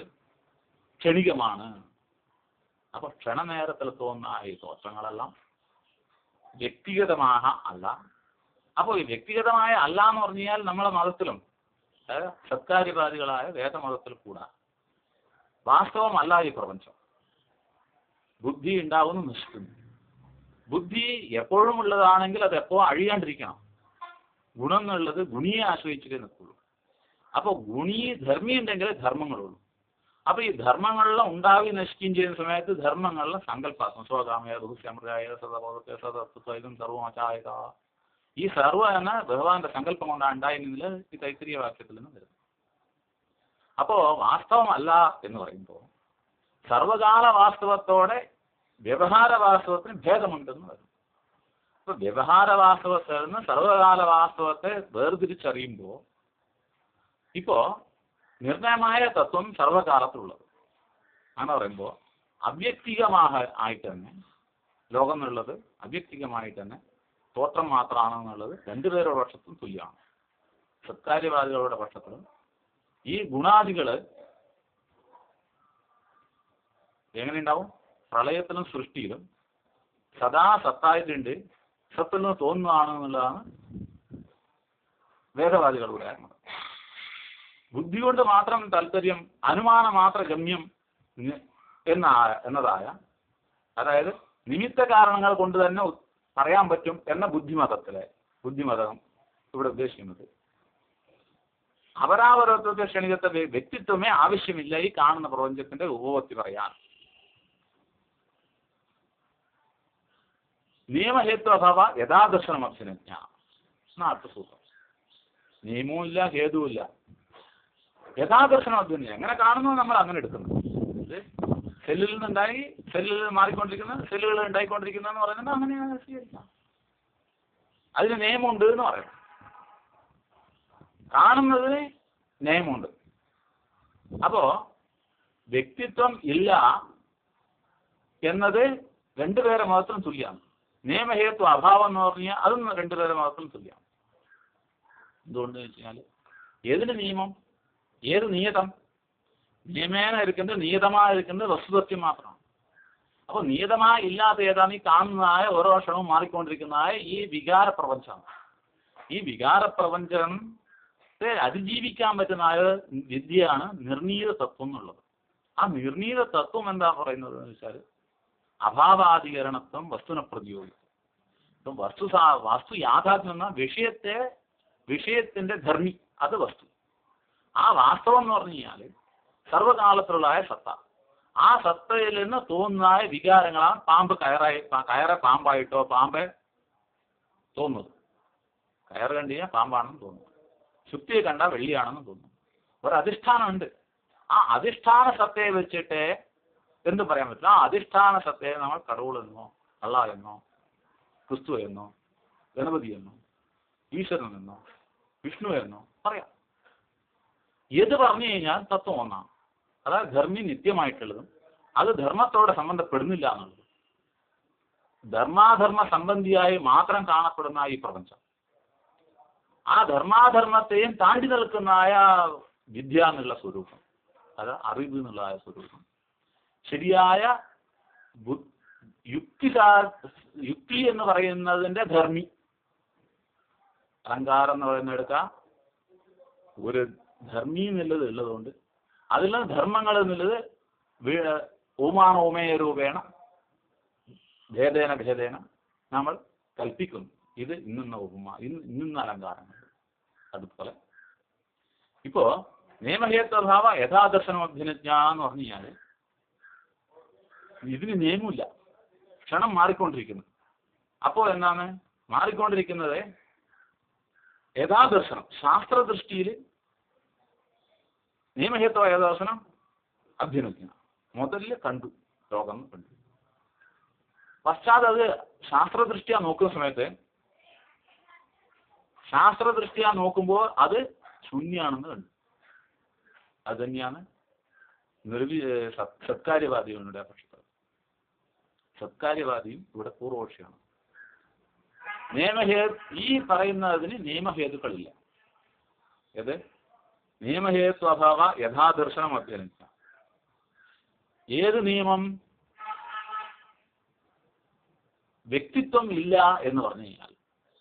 ക്ഷണികമാണ്. അപ്പൊ ക്ഷണനേരത്തിൽ തോന്നുന്ന ഈ തോற்றങ്ങളെല്ലാം വ്യക്തിഗതമായ അല്ല. അപ്പോൾ ഈ വ്യക്തിഗതമായ അല്ല എന്ന് പറഞ്ഞു കഴിഞ്ഞാൽ നമ്മളെ മതത്തിലും സത്കാര്യവാദികളായ വേദമതത്തിൽ കൂടാ വാസ്തവമല്ല ഈ പ്രപഞ്ചം. ബുദ്ധി ഉണ്ടാവുന്നു, നശിക്കുന്നു. ബുദ്ധി എപ്പോഴും ഉള്ളതാണെങ്കിൽ അത് എപ്പോഴും അഴിയാണ്ടിരിക്കണം. ഗുണം എന്നുള്ളത് ഗുണിയെ ആശ്രയിച്ചിട്ടേ നിൽക്കുള്ളൂ. അപ്പോൾ ഗുണി ധർമ്മി ഉണ്ടെങ്കിൽ ധർമ്മങ്ങളുള്ളൂ. അപ്പൊ ഈ ധർമ്മങ്ങളെല്ലാം ഉണ്ടാവി നശിക്കുകയും ചെയ്യുന്ന സമയത്ത് ധർമ്മങ്ങളിലും സങ്കല്പാസം സ്വകാമയ ബഹുശ്യമൃതായ സദബോധത്തെ സദസ്വം സർവമാചായക. ഈ സർവ എന്ന ഭഗവാന്റെ സങ്കല്പം കൊണ്ടാണ് ഉണ്ടായിരുന്നില്ല ഈ തൈത്തിരീയ വാക്യത്തിൽ നിന്ന് വരുന്നത്. അപ്പോ വാസ്തവമല്ല എന്ന് പറയുമ്പോൾ സർവകാല വാസ്തവത്തോടെ വ്യവഹാര വാസ്തവത്തിന് ഭേദമുണ്ടെന്ന് വരും. അപ്പൊ വ്യവഹാര വാസ്തവത്തിൽ നിന്ന് സർവകാല വാസ്തവത്തെ വേർതിരിച്ചറിയുമ്പോൾ ഇപ്പോ നിർണയമായ തത്വം സർവകാലത്തിലുള്ളത് അങ്ങനെ പറയുമ്പോൾ ആയിട്ട് തന്നെ ലോകം എന്നുള്ളത് അവ്യക്തികമായിട്ട് തന്നെ തോற்றம் മാത്രമാണെന്നുള്ളത് രണ്ടുപേരുടെ പക്ഷത്തും തുല്യമാണ്. സത്കാര്യവാദികളുടെ പക്ഷത്തിലും ഈ ഗുണാദികള് എങ്ങനെയുണ്ടാവും? പ്രളയത്തിലും സൃഷ്ടിയിലും സദാ സത്തായിട്ടുണ്ട്, സത്തിൽ നിന്ന് തോന്നുന്നതാണെന്നുള്ളതാണ് വേദവാദികളുടെ കാരണം. ബുദ്ധി കൊണ്ട് മാത്രം താല്പര്യം, അനുമാനം മാത്ര ഗമ്യം എന്നതായ, അതായത് നിമിത്ത കാരണങ്ങൾ കൊണ്ട് തന്നെ പറയാൻ പറ്റും എന്ന ബുദ്ധിമതം ഇവിടെ ഉദ്ദേശിക്കുന്നത് അപരാവരത്വത്തെ ക്ഷണികത്തെ വ്യക്തിത്വമേ ആവശ്യമില്ല ഈ കാണുന്ന പ്രപഞ്ചത്തിന്റെ ഉപപത്തി പറയാൻ. നിയമഹേത്വ അഭാവ യഥാദർശനം അഭിനജ്ഞ. അർത്ഥസൂത്രം. നിയമവും ഇല്ല, ഹേതുവും ഇല്ല, യഥാദർശനം അഭിനജ്ഞ. എങ്ങനെ കാണുന്നു നമ്മൾ അങ്ങനെ എടുക്കുന്നു. സെല്ലിൽ നിന്നുണ്ടായി സെല്ലുകൾ മാറിക്കൊണ്ടിരിക്കുന്നത്, സെല്ലുകൾ ഉണ്ടായിക്കൊണ്ടിരിക്കുന്നതെന്ന് പറയുന്നത് അങ്ങനെയാണ് സ്വീകരിക്കാം. അതിന് നിയമമുണ്ട് എന്ന് പറയണം. കാണുന്നതിന് നിയമമുണ്ട്. അപ്പോ വ്യക്തിത്വം ഇല്ല എന്നത് രണ്ടുപേരെ മതത്തിനും തുല്യമാണ്. നിയമഹേത്വ അഭാവം എന്ന് പറഞ്ഞാൽ അതും രണ്ടുപേരെ മതത്തിനും തുല്യമാണ്. എന്തുകൊണ്ട് വെച്ചാൽ ഏതിന് നിയമം, ഏത് നിയതം? നിയമേന ഇരിക്കുന്നത് നിയതമായ ഇരിക്കുന്നത് വസ്തുതത്വം മാത്രമാണ്. അപ്പോൾ നിയതമായ ഇല്ലാത്ത ഏതാണ്? ഈ കാണുന്നതായ ഓരോ ക്ഷണവും മാറിക്കൊണ്ടിരിക്കുന്നതായ ഈ വികാര പ്രപഞ്ചമാണ്. ഈ വികാര പ്രപഞ്ചത്തെ അതിജീവിക്കാൻ പറ്റുന്ന വിദ്യയാണ് നിർണീത തത്വം എന്നുള്ളത്. ആ നിർണീത തത്വം എന്താ പറയുന്നത് എന്ന് വെച്ചാൽ അഭാവാധികരണത്വം വസ്തുന പ്രതിയോഗിത്വം. വസ്തു യാഥാർത്ഥ്യം എന്ന വിഷയത്തിന്റെ ധർമ്മി, അത് വസ്തു. ആ വാസ്തവം എന്ന് പറഞ്ഞു കഴിഞ്ഞാൽ സർവകാലത്തിലുള്ളതായ സത്ത. ആ സത്തയിൽ നിന്ന് തോന്നുന്നതായ വികാരങ്ങളാണ് പാമ്പ് കയറെ പാമ്പായിട്ടോ പാമ്പെ തോന്നുന്നത്. കയറ് കണ്ടു കഴിഞ്ഞാൽ പാമ്പാണെന്ന് തോന്നുന്നു, ശുദ്ധിയെ കണ്ടാൽ വെള്ളിയാണെന്ന് തോന്നുന്നു. ഒരധിഷ്ഠാനമുണ്ട്. ആ അധിഷ്ഠാന സത്തയെ വെച്ചിട്ട് എന്തും പറയാൻ പറ്റില്ല. ആ അധിഷ്ഠാന സത്തയെ നമ്മൾ കടവുൾ എന്നോ അള്ളാഹ് എന്നോ ക്രിസ്തു എന്നോ ഗണപതി എന്നോ ഈശ്വരൻ എന്നോ വിഷ്ണു എന്നോ പറയാം. ഏത് പറഞ്ഞു കഴിഞ്ഞാൽ തത്വം ഒന്നാണ്. അതായത് ധർമ്മി നിത്യമായിട്ടുള്ളതും അത് ധർമ്മത്തോടെ സംബന്ധപ്പെടുന്നില്ല എന്നുള്ളത്. ധർമാധർമ്മ സംബന്ധിയായി മാത്രം കാണപ്പെടുന്ന ഈ പ്രപഞ്ചം, ആ ധർമാധർമ്മത്തെയും താണ്ടി നിൽക്കുന്നതായ വിദ്യ എന്നുള്ള സ്വരൂപം, അത് അറിവ് എന്നുള്ളതായ സ്വരൂപം, ശരിയായ യുക്തി എന്ന് പറയുന്നതിന്റെ ധർമ്മി, അലങ്കാരം എന്ന് പറയുന്നത് എടുക്കാം, ഒരു ധർമ്മി എന്നുള്ളത് ഉള്ളതുകൊണ്ട് അതിലുള്ള ധർമ്മങ്ങൾ എന്നുള്ളത് ഓമാനോമേയ രൂപേണ ഭേദേന ഭേദേന നമ്മൾ കൽപ്പിക്കുന്നു. ഇത് ഇന്നുന്ന ഉപമ, ഇന്നുന്ന അലങ്കാരങ്ങൾ. അതുപോലെ ഇപ്പോ നിയമഹേത്വഭാവ യഥാദർശനം അഭ്യനുജ്ഞ എന്ന് പറഞ്ഞു കഴിഞ്ഞാൽ ഇതിന് നിയമമില്ല, ക്ഷണം മാറിക്കൊണ്ടിരിക്കുന്നു. അപ്പോൾ എന്താണ് മാറിക്കൊണ്ടിരിക്കുന്നത്? യഥാദർശനം ശാസ്ത്രദൃഷ്ടിയിൽ നിയമഹേത്വ യഥാദർശനം അഭ്യനുജ്ഞ മുതലിൽ കണ്ടു, ലോകം കണ്ടു. പശ്ചാത്തലം അത് ശാസ്ത്രദൃഷ്ടിയാ നോക്കുന്ന സമയത്ത് ശാസ്ത്രദൃഷ്ടിയാ നോക്കുമ്പോൾ അത് ശൂന്യാണെന്ന് കണ്ടു. അത് തന്നെയാണ് സത്കാര്യവാദികളുടെ പക്ഷത്ത്. സത്കാര്യവാദിയും ഇവിടെ പൂർവപക്ഷിയാണ്. ഈ പറയുന്നതിന് നിയമഹേതുക്കളില്ല. ഏത്? നിയമഹേത്വഭാവ യഥാദർശനം അഭ്യനിച്ച. ഏത് നിയമം? വ്യക്തിത്വം ഇല്ല എന്ന് പറഞ്ഞു കഴിഞ്ഞാൽ,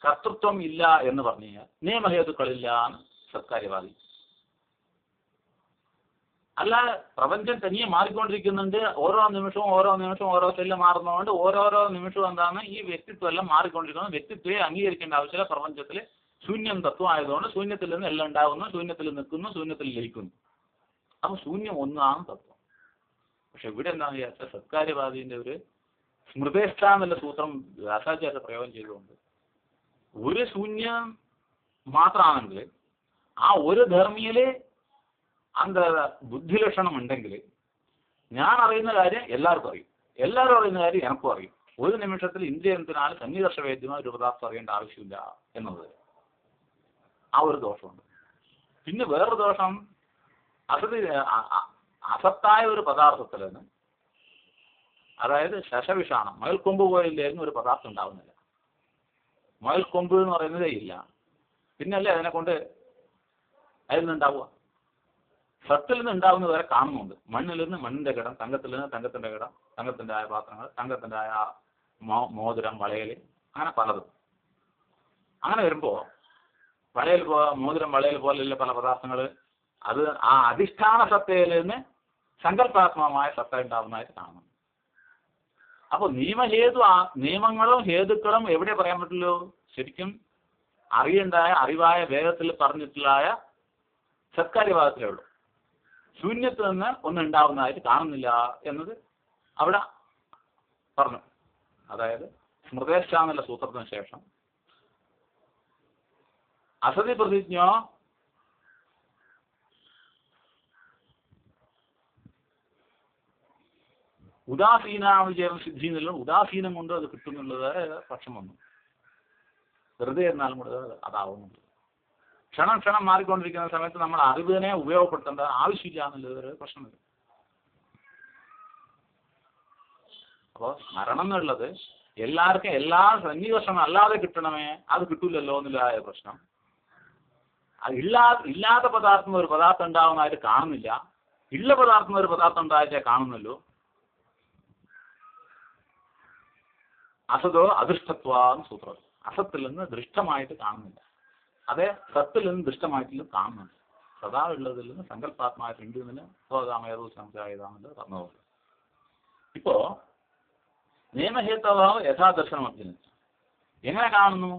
കർത്തൃത്വം ഇല്ല എന്ന് പറഞ്ഞു കഴിഞ്ഞാൽ നിയമഹേതുക്കളില്ല എന്ന് സത്കാര്യവാദി. അല്ല, പ്രപഞ്ചം തനിയെ മാറിക്കൊണ്ടിരിക്കുന്നുണ്ട്. ഓരോ നിമിഷവും ഓരോ സെല്ല് മാറുന്നതുകൊണ്ട് ഓരോരോ നിമിഷവും എന്താണ് ഈ വ്യക്തിത്വം എല്ലാം മാറിക്കൊണ്ടിരിക്കുന്നത്. വ്യക്തിത്വത്തെ അംഗീകരിക്കേണ്ട ആവശ്യമില്ല. പ്രപഞ്ചത്തിൽ ശൂന്യം തത്വം ആയതുകൊണ്ട് ശൂന്യത്തിൽ നിന്ന് എല്ലാം ഉണ്ടാകുന്നു, ശൂന്യത്തിൽ നിൽക്കുന്നു, ശൂന്യത്തിൽ ലയിക്കുന്നു. അപ്പൊ ശൂന്യം ഒന്നാണ് തത്വം. പക്ഷെ ഇവിടെ എന്താണെന്ന് വിചാരിച്ചാൽ സത്കാര്യവാദിന്റെ ഒരു സ്മൃതേഷ്ഠ എന്നുള്ള സൂത്രം വ്യാസാചാര്യ പ്രയോഗം ചെയ്തുകൊണ്ട് ഒരു ശൂന്യം മാത്രമാണെങ്കിൽ ആ ഒരു ധർമ്മിയില് അന്ത ബുദ്ധിലക്ഷണം ഉണ്ടെങ്കിൽ ഞാൻ അറിയുന്ന കാര്യം എല്ലാവർക്കും അറിയും, എല്ലാവരും അറിയുന്ന കാര്യം എനക്കും അറിയും. ഒരു നിമിഷത്തിൽ ഇന്ദ്രിയത്തിനാൽ സന്നികർഷവേദ്യമായ ഒരു പദാർത്ഥം അറിയേണ്ട ആവശ്യമില്ല എന്നത് ആ ഒരു ദോഷമുണ്ട്. പിന്നെ വേറൊരു ദോഷം, അസത്തായ ഒരു പദാർത്ഥത്തിൽ നിന്ന്, അതായത് ശശവിഷാണം മയിൽക്കൊമ്പ് പോയില്ലായിരുന്നു ഒരു പദാർത്ഥം ഉണ്ടാവുന്നില്ല. മയിൽക്കൊമ്പ് എന്ന് പറയുന്നതേ ഇല്ല, പിന്നല്ലേ അതിനെ കൊണ്ട് അതിൽ നിന്നുണ്ടാവുക. സത്തിൽ നിന്ന് ഉണ്ടാവുന്നത് വരെ കാണുന്നുണ്ട്. മണ്ണിൽ നിന്ന് മണ്ണിന്റെ കിടം, തങ്കത്തിൽ നിന്ന് തങ്കത്തിന്റെ കിടം, തങ്കത്തിന്റെ ആയ പാത്രങ്ങൾ, തങ്കത്തിന്റെ ആയ മോതിരം, വളയൽ, അങ്ങനെ പലതും. അങ്ങനെ വരുമ്പോ മോതിരം, വളയൽ പോലെയുള്ള പല പദാർത്ഥങ്ങൾ അത് ആ അധിഷ്ഠാന സത്തയിൽ നിന്ന് സങ്കല്പാത്മകമായ സത്ത ഉണ്ടാവുന്നതായിട്ട് കാണുന്നു. അപ്പൊ നിയമങ്ങളും ഹേതുക്കളും എവിടെ പറയാൻ പറ്റുള്ളൂ? ശരിക്കും അറിവായ വേഗത്തിൽ പറഞ്ഞിട്ടുള്ളായ സത്കാര്യവാദത്തിലേ ഉള്ളൂ. ശൂന്യത്തിൽ നിന്ന് ഒന്നും ഉണ്ടാവുന്നതായിട്ട് കാണുന്നില്ല എന്നത് അവിടെ പറഞ്ഞു. അതായത് സ്മൃതേഷ്ഠ എന്നുള്ള സൂത്രത്തിന് ശേഷം അസതി പ്രതിജ്ഞോ ഉദാസീനാവിചയം സിദ്ധി എന്നുള്ള ഉദാസീനം കൊണ്ട് അത് കിട്ടുന്നുള്ളത് പക്ഷം വന്നു. വെറുതെ ഇരുന്നാലും കൂടെ അതാവുന്നുണ്ട്. ക്ഷണം മാറിക്കൊണ്ടിരിക്കുന്ന സമയത്ത് നമ്മൾ അറിവിനെ ഉപയോഗപ്പെടുത്തേണ്ട ആവശ്യമില്ല എന്നുള്ളത് ഒരു പ്രശ്നമില്ല. അപ്പോൾ മരണം എന്നുള്ളത് എല്ലാവർക്കും എല്ലാ സന്നിവേശം അല്ലാതെ കിട്ടണമേ, അത് കിട്ടൂലല്ലോ എന്നുള്ളതായ പ്രശ്നം. അത് ഇല്ലാത്ത പദാർത്ഥം ഒരു പദാർത്ഥം ഉണ്ടാവുന്നതായിട്ട് കാണുന്നില്ല, ഉള്ള പദാർത്ഥം ഒരു പദാർത്ഥം ഉണ്ടായിട്ടേ കാണുന്നല്ലോ. അസതോ അദൃഷ്ടത്വാന്ന് സൂത്രം. അസത്തിൽ നിന്ന് ദൃഷ്ടമായിട്ട് കാണുന്നില്ല, അതേ സത്തിൽ നിന്ന് ദൃഷ്ടമായിട്ടും കാണുന്നുണ്ട്. സദാ ഉള്ളതിൽ നിന്ന് സങ്കല്പാത്മായിട്ടുണ്ട് എന്നതിന് സ്വകാമേതോ സംശായതാണെന്ന് പറഞ്ഞത്. ഇപ്പോ നിയമഹേത്വഭാവം യഥാദർശനം അഭ്യനിച്ചു. എങ്ങനെ കാണുന്നു?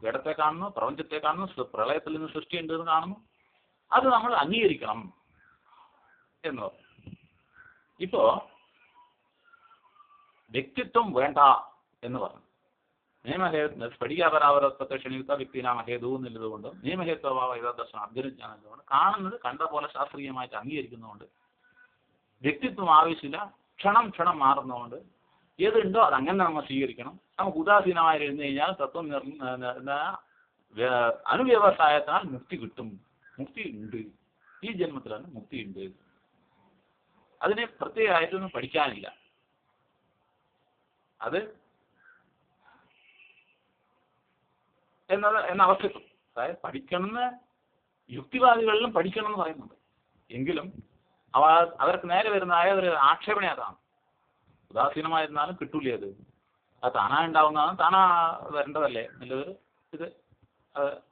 ജഡത്തെ കാണുന്നു, പ്രപഞ്ചത്തെ കാണുന്നു, പ്രളയത്തിൽ നിന്ന് സൃഷ്ടിയുണ്ട് എന്ന് കാണുന്നു. അത് നമ്മൾ അംഗീകരിക്കണം എന്ന് പറഞ്ഞു. ഇപ്പോ വ്യക്തിത്വം വേണ്ട എന്ന് പറഞ്ഞു. സ്ഫടികാപരാവരത്വത്തെ ക്ഷണിക വ്യക്തിനാമ ഹേതു എന്നുള്ളതുകൊണ്ട് നിയമഹേത്വഭാവ യഥാദർശനം അഭ്യനിച്ചാണെന്നുകൊണ്ട് കാണുന്നത് കണ്ട പോലെ ശാസ്ത്രീയമായിട്ട് അംഗീകരിക്കുന്നതുകൊണ്ട് വ്യക്തിത്വം ആവശ്യമില്ല. ക്ഷണം മാറുന്നതുകൊണ്ട് ഏതുണ്ടോ അത് അങ്ങനെ നമ്മൾ സ്വീകരിക്കണം. നമുക്ക് ഉദാസീനമായി ഇരുന്നു കഴിഞ്ഞാൽ തത്വം അനുവ്യവസായത്താൽ മുക്തി കിട്ടും. മുക്തി ഉണ്ട്, ഈ ജന്മത്തിലാണ് മുക്തി ഉണ്ട്. അതിനെ പ്രത്യേകമായിട്ടൊന്നും പഠിക്കാനില്ല. അത് എന്ന അവസ്ഥ. അതായത് പഠിക്കണമെന്ന് യുക്തിവാദികളിലും പഠിക്കണം എന്ന് പറയുന്നുണ്ട്. എങ്കിലും അവർക്ക് നേരെ വരുന്നതായ ഒരു ആക്ഷേപണ അതാണ്. ഉദാസീനമായിരുന്നാലും കിട്ടൂലേ, അത് താനാ ഉണ്ടാവുന്നതാണ്, താനാ വരേണ്ടതല്ലേ എന്നുള്ളത്. ഇത്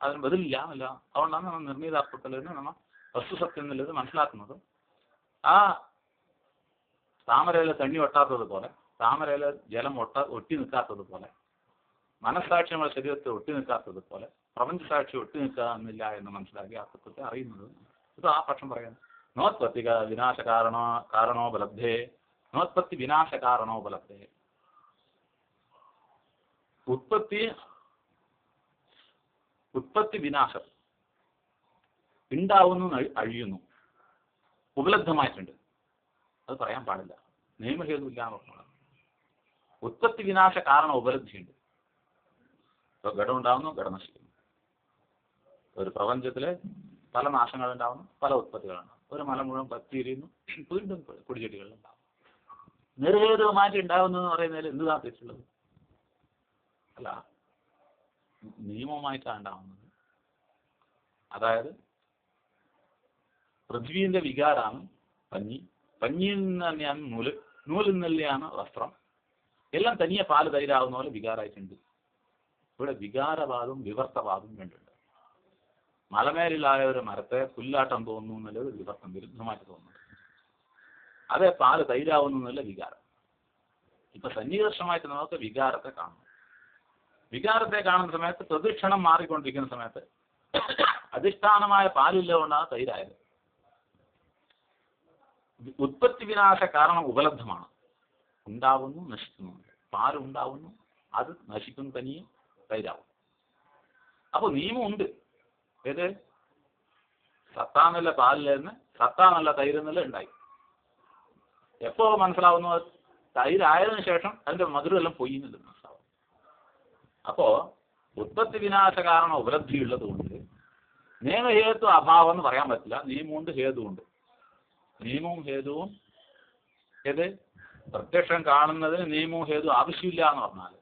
അതിന് ബദലില്ല എന്നല്ല. അതുകൊണ്ടാണ് നമ്മൾ നിർണീതാർത്ഥത്തിൽ നിന്ന് നമ്മൾ വസ്തുസത്യം എന്നുള്ളത് മനസ്സിലാക്കുന്നത്. ആ താമരയിലെ തണ്ണി ഒട്ടാത്തതുപോലെ, താമരയിലെ ജലം ഒട്ടി നിൽക്കാത്തതുപോലെ, മനസ്സാക്ഷി നമ്മുടെ ശരീരത്തിൽ ഒട്ടി നിൽക്കാത്തതുപോലെ പ്രപഞ്ചസാക്ഷി ഒട്ടി നിൽക്കാന്നില്ല എന്ന് മനസ്സിലാക്കി ആ തത്വത്തെ അറിയുന്നത്. ഇത് ആ പക്ഷം പറയാം. നോത്പത്തി കാരണോപലബ്ധേ, നോത്പത്തി വിനാശകാരണോപലബ്ധേ. ഉത്പത്തി വിനാശം, ഉണ്ടാവുന്നു അഴിയുന്നു, ഉപലബ്ധമായിട്ടുണ്ട്. അത് പറയാൻ പാടില്ല, നിയമഹേതുമില്ല എന്ന് പറഞ്ഞാൽ. ഉത്പത്തി വിനാശ കാരണം ഉപലബ്ധിയുണ്ട്. ഇപ്പോൾ ഘടം ഉണ്ടാവുന്നു, ഘടം നശിക്കുന്നു. ഒരു പ്രപഞ്ചത്തില് പല നാശങ്ങളുണ്ടാവുന്നു, പല ഉത്പത്തികളുണ്ടാവും. ഒരു മല മുഴുവൻ പത്തിയിരിക്കുന്നു, വീണ്ടും കുടിച്ചെടികളുണ്ടാവും. നിർഹേതുമായിട്ട് ഉണ്ടാവുന്നതെന്ന് പറയുന്നതിൽ എന്ത് താല്പര്യമുള്ളത്? അല്ല, നിയമമായിട്ടാണ് ഉണ്ടാവുന്നത്. അതായത് പൃഥ്വിന്റെ വികാരമാണ് പഞ്ഞി, പഞ്ഞിയിൽ നിന്ന് തന്നെയാണ് നൂല്, നൂലിൽ നിന്ന് തന്നെയാണ് വസ്ത്രം. എല്ലാം തനിയെ പാല് തൈരാവുന്ന പോലെ വികാരമായിട്ടുണ്ട്. ഇവിടെ വികാരവാദവും വിവർത്തവാദവും രണ്ടുണ്ട്. മലമേലിലായ ഒരു മരത്തെ പുല്ലാട്ടം തോന്നുന്നു എന്നുള്ളത് വിവർത്തം, വിരുദ്ധമായിട്ട് തോന്നുന്നു. അതേ പാല് തൈരാവുന്നു എന്നുള്ള വികാരം. ഇപ്പൊ സന്നികർഷമായിട്ട് നമുക്ക് വികാരത്തെ കാണുന്നു. വികാരത്തെ കാണുന്ന സമയത്ത് പ്രദക്ഷിണം മാറിക്കൊണ്ടിരിക്കുന്ന സമയത്ത് അധിഷ്ഠാനമായ പാലില്ല കൊണ്ടാണ് തൈരായത്. ഉത്പത്തി വിനാശ കാരണം ഉപലബ്ധമാണ്. ഉണ്ടാവുന്നു, നശിക്കുന്നു. പാലുണ്ടാവുന്നു, അത് നശിക്കുന്നു, തനിയെ തൈരാവും. അപ്പൊ നിയമമുണ്ട്. ഏത്? സത്താന്നല്ല പാലിലെന്ന് സത്താന്നല്ല തൈരെന്നല്ല ഉണ്ടായി. എപ്പോ മനസ്സിലാവുന്നു? തൈരായതിനു ശേഷം അതിന്റെ മധുരമെല്ലാം പൊയ്യുന്നില്ല മനസ്സിലാവും. അപ്പോ ഉത്പത്തി വിനാശ കാരണം ഉപലബ്ധിയുള്ളത് കൊണ്ട് നിയമഹേതു അഭാവം എന്ന് പറയാൻ പറ്റില്ല. നിയമമുണ്ട്, ഹേതുവുണ്ട്. നിയമവും ഹേതുവും ഏത്? പ്രത്യക്ഷം കാണുന്നതിന് നിയമവും ഹേതു ആവശ്യമില്ല എന്ന് പറഞ്ഞാൽ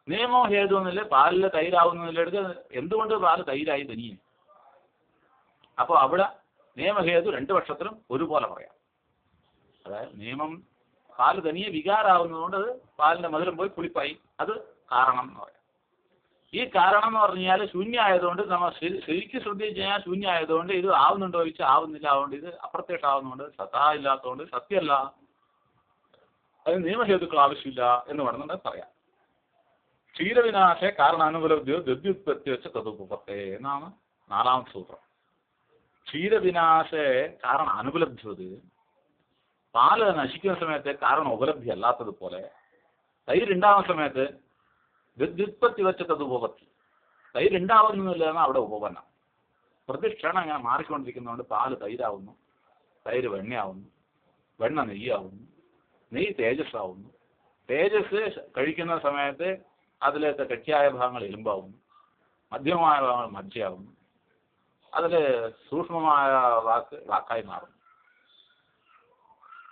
നിയമവും ഹേതു എന്നില്ല പാലില് തൈരാവുന്നതിലെടുത്ത് എന്തുകൊണ്ട് പാല് തൈരായി തനിയെ? അപ്പോൾ അവിടെ നിയമഹേതു രണ്ടു പക്ഷത്തിലും ഒരുപോലെ പറയാം. അതായത് നിയമം പാല് തനിയെ വികാരാവുന്നതുകൊണ്ട് അത് പാലിന്റെ മധുരം പോയി പുളിപ്പായി, അത് കാരണം എന്ന് പറയാം. ഈ കാരണം എന്ന് പറഞ്ഞാൽ ശൂന്യമായതുകൊണ്ട് നമ്മൾ ശരിക്കും ശ്രദ്ധിച്ച് കഴിഞ്ഞാൽ ശൂന്യമായതുകൊണ്ട് ഇത് ആവുന്നുണ്ടോ ചോദിച്ചാൽ ആവുന്നില്ല. അതുകൊണ്ട് ഇത് അപ്രത്യക്ഷം ആവുന്നതുകൊണ്ട് സത്താ ഇല്ലാത്തതുകൊണ്ട് സത്യമല്ല, അതിന് നിയമഹേതുക്കൾ ആവശ്യമില്ല എന്ന് വേണമെന്നുണ്ട് പറയാം. ക്ഷീരവിനാശ കാരണാനുപലബ്ധിയോ ദദ്യുത്പത്തി വെച്ച തതുപത്തെ എന്നാണ് 4ാമത്തെ സൂത്രം. ക്ഷീരവിനാശ കാരണം അനുപലബ്ധി, പാല് നശിക്കുന്ന സമയത്ത് കാരണം ഉപലബ്ധി അല്ലാത്തതുപോലെ തൈരുണ്ടാവുന്ന സമയത്ത് ഗദ്യുത്പത്തി വെച്ച തതുപത്തി, തൈരുണ്ടാവുന്നില്ലെന്ന് അവിടെ ഉപപന്നം. പ്രതിക്ഷണം അങ്ങനെ മാറിക്കൊണ്ടിരിക്കുന്നതുകൊണ്ട് പാല് തൈരാവുന്നു, തൈര് വെണ്ണയാവുന്നു, വെണ്ണ നെയ്യാവുന്നു, നെയ്യ് തേജസ്സാവുന്നു. തേജസ് കഴിക്കുന്ന സമയത്ത് അതിലത്തെ കട്ടിയായ ഭാഗങ്ങൾ എലുമ്പാവുന്നു, മധ്യമമായ ഭാഗങ്ങൾ മജ്ജയാവുന്നു, അതിൽ സൂക്ഷ്മമായ വാക്കായി മാറുന്നു.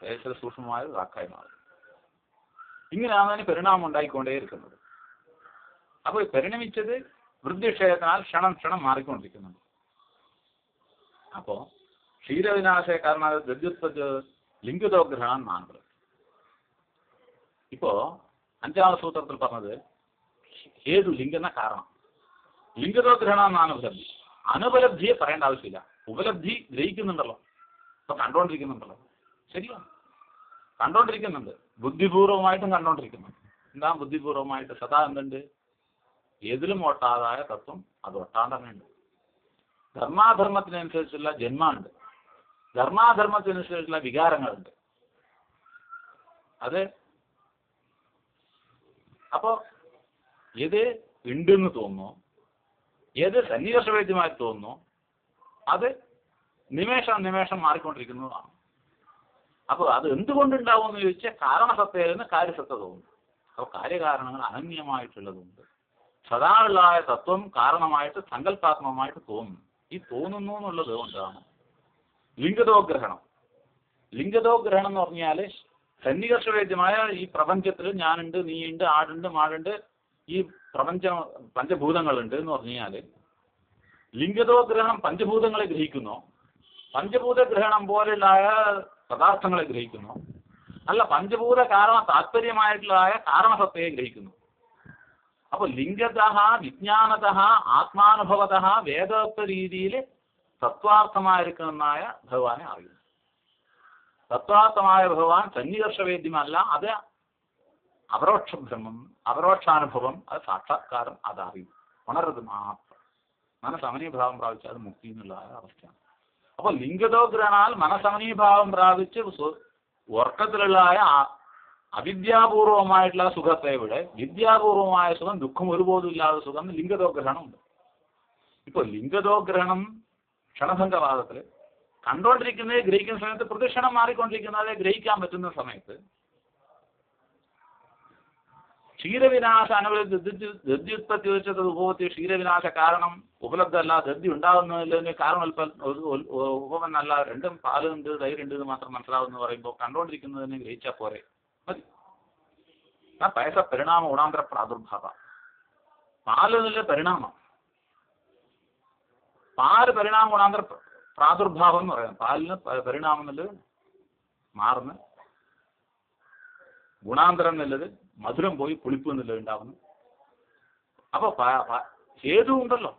തേജസ്സിൽ സൂക്ഷ്മമായ വാക്കായി മാറുന്നു. ഇങ്ങനെയാണ് അതിന് പരിണാമം ഉണ്ടായിക്കൊണ്ടേയിരിക്കുന്നത്. അപ്പോൾ പരിണമിച്ചത് വൃദ്ധിക്ഷയത്തിനാൽ ക്ഷണം മാറിക്കൊണ്ടിരിക്കുന്നുണ്ട്. അപ്പോൾ ക്ഷീരവിനാശ കാരണം ദദ്യുത്പത്തി ലിംഗിതോഗ്രഹണം മാറുന്നത്. ഇപ്പോ 5ാമത്തെ സൂത്രത്തിൽ പറഞ്ഞത് ഹേതു ലിംഗെന്ന കാരണം. ലിംഗിതോഗ്രഹണം എന്നാണ് ഉപലബ്ധി. അനുപലബ്ധിയെ പറയേണ്ട ആവശ്യമില്ല. ഉപലബ്ധി ഗ്രഹിക്കുന്നുണ്ടല്ലോ, ഇപ്പൊ കണ്ടുകൊണ്ടിരിക്കുന്നുണ്ടല്ലോ. ശരിയാണ്, കണ്ടുകൊണ്ടിരിക്കുന്നുണ്ട്. ബുദ്ധിപൂർവമായിട്ടും കണ്ടുകൊണ്ടിരിക്കുന്നുണ്ട്. എന്താ ബുദ്ധിപൂർവമായിട്ട്? സദാ എന്തുണ്ട്? ഏതിലും ഒട്ടാതായ തത്വം അത് ഒട്ടാണ്ടനുണ്ട്. ധർമാധർമ്മത്തിനനുസരിച്ചുള്ള ജന്മമുണ്ട്, ധർമാധർമ്മത്തിനനുസരിച്ചുള്ള വികാരങ്ങളുണ്ട്. അത് അപ്പോ ഏത് ഉണ്ടെന്ന് തോന്നുന്നു, ഏത് സന്നിവേശവേദ്യമായി തോന്നുന്നു, അത് നിമേഷം മാറിക്കൊണ്ടിരിക്കുന്നതാണ്. അപ്പോൾ അത് എന്തുകൊണ്ടുണ്ടാവും എന്ന് ചോദിച്ചാൽ കാരണസത്തയിൽ നിന്ന് കാര്യസത്ത തോന്നുന്നു. അപ്പോൾ കാര്യകാരണങ്ങൾ അനന്യമായിട്ടുള്ളതുണ്ട്. സദാളായ തത്വം കാരണമായിട്ട് സങ്കല്പാത്മകമായിട്ട് തോന്നുന്നു. ഈ തോന്നുന്നു എന്നുള്ളത് കൊണ്ടാണ് ലിംഗതോഗ്രഹണം. ലിംഗതോഗ്രഹണം എന്ന് പറഞ്ഞാൽ സന്നികർഷവേദ്യമായ ഈ പ്രപഞ്ചത്തിൽ ഞാനുണ്ട്, നീയുണ്ട്, ആടുണ്ട്, മാടുണ്ട്, ഈ പ്രപഞ്ചം പഞ്ചഭൂതങ്ങളുണ്ട് എന്ന് പറഞ്ഞാൽ ലിംഗതോഗ്രഹണം പഞ്ചഭൂതങ്ങളെ ഗ്രഹിക്കുന്നു, പഞ്ചഭൂത ഗ്രഹണം പോലെയുള്ള പദാർത്ഥങ്ങളെ ഗ്രഹിക്കുന്നു, അല്ല പഞ്ചഭൂത കാരണ താത്പര്യമായിട്ടുള്ള കാരണസത്തയെ ഗ്രഹിക്കുന്നു. അപ്പോൾ ലിംഗത വിജ്ഞാനത ആത്മാനുഭവത വേദോക്ത രീതിയിൽ തത്വാർത്ഥമായിരിക്കുന്നതായ ഭഗവാനെ അറിയുന്നു. തത്വാർത്ഥമായ ഭഗവാൻ സന്നികർഷവേദ്യമല്ല, അത് അപരോക്ഷഭ്രമം, അപരോക്ഷാനുഭവം, അത് സാക്ഷാത്കാരം, അതറിയും, ഉണരത് മാത്രം. മനസ്സമനീഭാവം പ്രാപിച്ച് അത് മുക്തി എന്നുള്ള അവസ്ഥയാണ്. അപ്പൊ ലിംഗതോ ഗ്രഹണാൽ മനസ്സമനീഭാവം പ്രാപിച്ച് ഉറക്കത്തിലുള്ള അവിദ്യാപൂർവമായിട്ടുള്ള സുഖത്തെ വിட വിദ്യാപൂർവമായ സുഖം, ദുഃഖം ഒരുപോലും ഇല്ലാത്ത സുഖം ലിംഗതോ ഗ്രഹണമുണ്ട്. ഇപ്പൊ ലിംഗതോ ഗ്രഹണം ക്ഷണഭംഗവാദത്തില് കണ്ടുകൊണ്ടിരിക്കുന്നത് ഗ്രഹിക്കുന്ന സമയത്ത് പ്രദക്ഷിണം മാറിക്കൊണ്ടിരിക്കുന്നത് ഗ്രഹിക്കാൻ പറ്റുന്ന സമയത്ത് ക്ഷീരവിനാശ ദദ്യുത്പത്തി വെച്ചത് ഉപപത്തി ക്ഷീരവിനാശ കാരണം ഉപലബ്ധമല്ല, ദദ്യ ഉണ്ടാകുന്നതിന് കാരണം ഉപമെന്നല്ല, രണ്ടും പാലുണ്ട് തൈരുണ്ട് എന്ന് മാത്രം മനസ്സിലാവുമെന്ന് പറയുമ്പോൾ കണ്ടുകൊണ്ടിരിക്കുന്നതിനെ ഗ്രഹിച്ചാൽ പോരെ, മതി. പയസ പരിണാമ ഗുണാന്തര പ്രാദുർഭാവ. പാല് എന്നുള്ള പരിണാമം, പാല് പരിണാമ ഗുണാന്തര പ്രാദുർഭാവം എന്ന് പറയാം. പാലിന് പരിണാമം എന്നുള്ളത് മാറുന്ന, ഗുണാന്തരം എന്നുള്ളത് മധുരം പോയി പുളിപ്പ് എന്നുള്ളത് ഉണ്ടാവുന്നു. അപ്പൊ ഹേതു ഉണ്ടല്ലോ,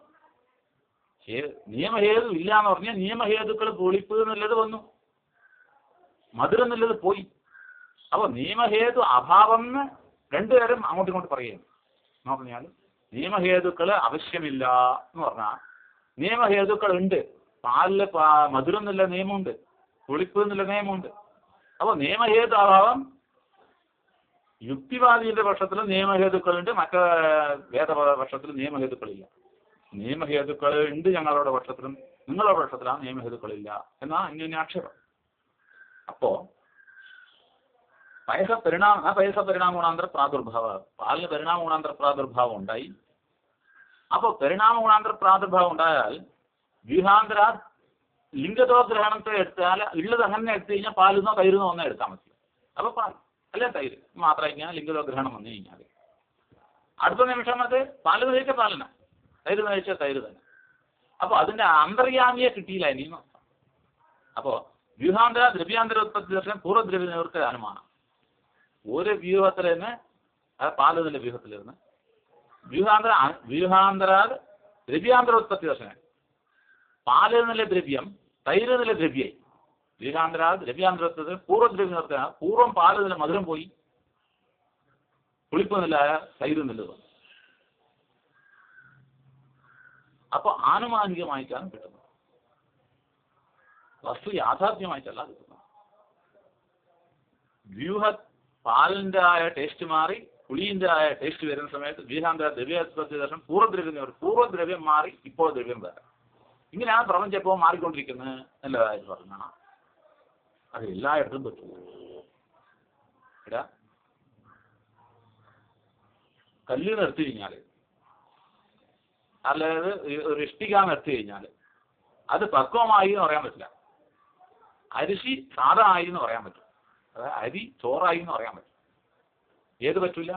നിയമഹേതു ഇല്ല എന്ന് പറഞ്ഞാൽ നിയമഹേതുക്കൾ പുളിപ്പ് എന്നുള്ളത് വന്നു, മധുരം എന്നുള്ളത് പോയി. അപ്പൊ നിയമഹേതു അഭാവം എന്ന് രണ്ടുപേരും അങ്ങോട്ടും ഇങ്ങോട്ട് പറയുകയാണ്. എന്ന് പറഞ്ഞാൽ നിയമഹേതുക്കൾ ആവശ്യമില്ല എന്ന് പറഞ്ഞാൽ നിയമഹേതുക്കൾ ഉണ്ട്. പാലില് മധുരം എന്നുള്ള നിയമമുണ്ട്, പുളിപ്പ് എന്നുള്ള നിയമമുണ്ട്. അപ്പൊ നിയമഹേതു അഭാവം യുക്തിവാദിയുടെ പക്ഷത്തിൽ നിയമഹേതുക്കളുണ്ട്, മറ്റേ വേദപക്ഷത്തിൽ നിയമഹേതുക്കളില്ല. നിയമഹേതുക്കൾ ഉണ്ട് ഞങ്ങളുടെ പക്ഷത്തിലും നിങ്ങളുടെ പക്ഷത്തിലാണ് നിയമഹേതുക്കളില്ല എന്നാ ഇങ്ങനെ ആക്ഷേപം. അപ്പോ പയസ പരിണാമ ഗുണാന്തര പ്രാദുർഭാവം, പാലിന് പരിണാമ ഗുണാന്തര പ്രാദുർഭാവം ഉണ്ടായി. അപ്പൊ പരിണാമ ഗുണാന്തര പ്രാദുർഭാവം ഉണ്ടായാൽ വ്യൂഹാന്തര ലിംഗതോ ഗ്രഹണത്തെ എടുത്താൽ ഉള്ളത് അങ്ങനെ എടുത്തു കഴിഞ്ഞാൽ പാലിന്നോ തൈരുന്നോ ഒന്നേ എടുത്താൽ മതി. അപ്പൊ പാൽ അല്ലെ തൈര് മാത്രം ഇങ്ങനെ ലിംഗതോ ഗ്രഹണം വന്നു കഴിഞ്ഞാൽ അടുത്ത നിമിഷം അത് പാല് കഴിച്ചാൽ പാലന, തൈര് കഴിച്ചാൽ തൈര് തന്നെ. അപ്പൊ അതിന്റെ അന്തര്യാമിയെ കിട്ടിയില്ല ഇനിയും. അപ്പോ വ്യൂഹാന്തര ദ്രവ്യാന്തര ഉത്പത്തി ദർശനം പൂർവ്വദ്രവ്യ നിവൃത്തി അനുമാനം. ഒരു വ്യൂഹത്തിൽ നിന്ന് പാല് എന്നുള്ള വ്യൂഹത്തിലിരുന്ന് വ്യൂഹാന്തര ദ്രവ്യാന്തര ഉത്പത്തി ദർശനം, പാല് എന്നുള്ള ദ്രവ്യം തൈര് എന്നുള്ള ദ്രവ്യായി. വ്യൂഹാന്തര ദ്രവ്യാന്തരത്വത്തിൽ പൂർവ്വദ്രവ്യ നിവൃത്തി, പൂർവ്വം പാല് എന്നുള്ള മധുരം പോയി, പുളിപ്പ് എന്നുള്ള തൈര് എന്നുള്ളത് വന്നു. അപ്പൊ ആനുമാനികമായിട്ടാണ് കിട്ടുന്നത്, വസ്തു യാഥാർത്ഥ്യമായിട്ടല്ല കിട്ടുന്നത്. വ്യൂഹ പാലിന്റെ ആയ ടേസ്റ്റ് മാറി പുളിന്റെ ആയ ടേസ്റ്റ് വരുന്ന സമയത്ത് വ്യൂഹാന്തര ദ്രവ്യോത്പത്തി ദർശനം പൂർവ്വദ്രവ്യം മാറി ഇപ്പോൾ ദ്രവ്യം വേറെ. ഇങ്ങനെയാണ് പ്രപഞ്ചം എപ്പോൾ മാറിക്കൊണ്ടിരിക്കുന്നത് എന്നതായിട്ട് പറഞ്ഞാൽ അത് എല്ലായിടത്തും പറ്റും. എടാ കല്ല് നിർത്തി കഴിഞ്ഞാൽ, അതായത് ഒരു ഇഷ്ടിക നിർത്തി കഴിഞ്ഞാൽ അത് പക്വമായി എന്ന് പറയാൻ പറ്റില്ല, അരിശി സാധാ ആയി എന്ന് പറയാൻ പറ്റും, അതായത് അരി ചോറായി എന്ന് പറയാൻ പറ്റും. ഏത് പറ്റില്ല?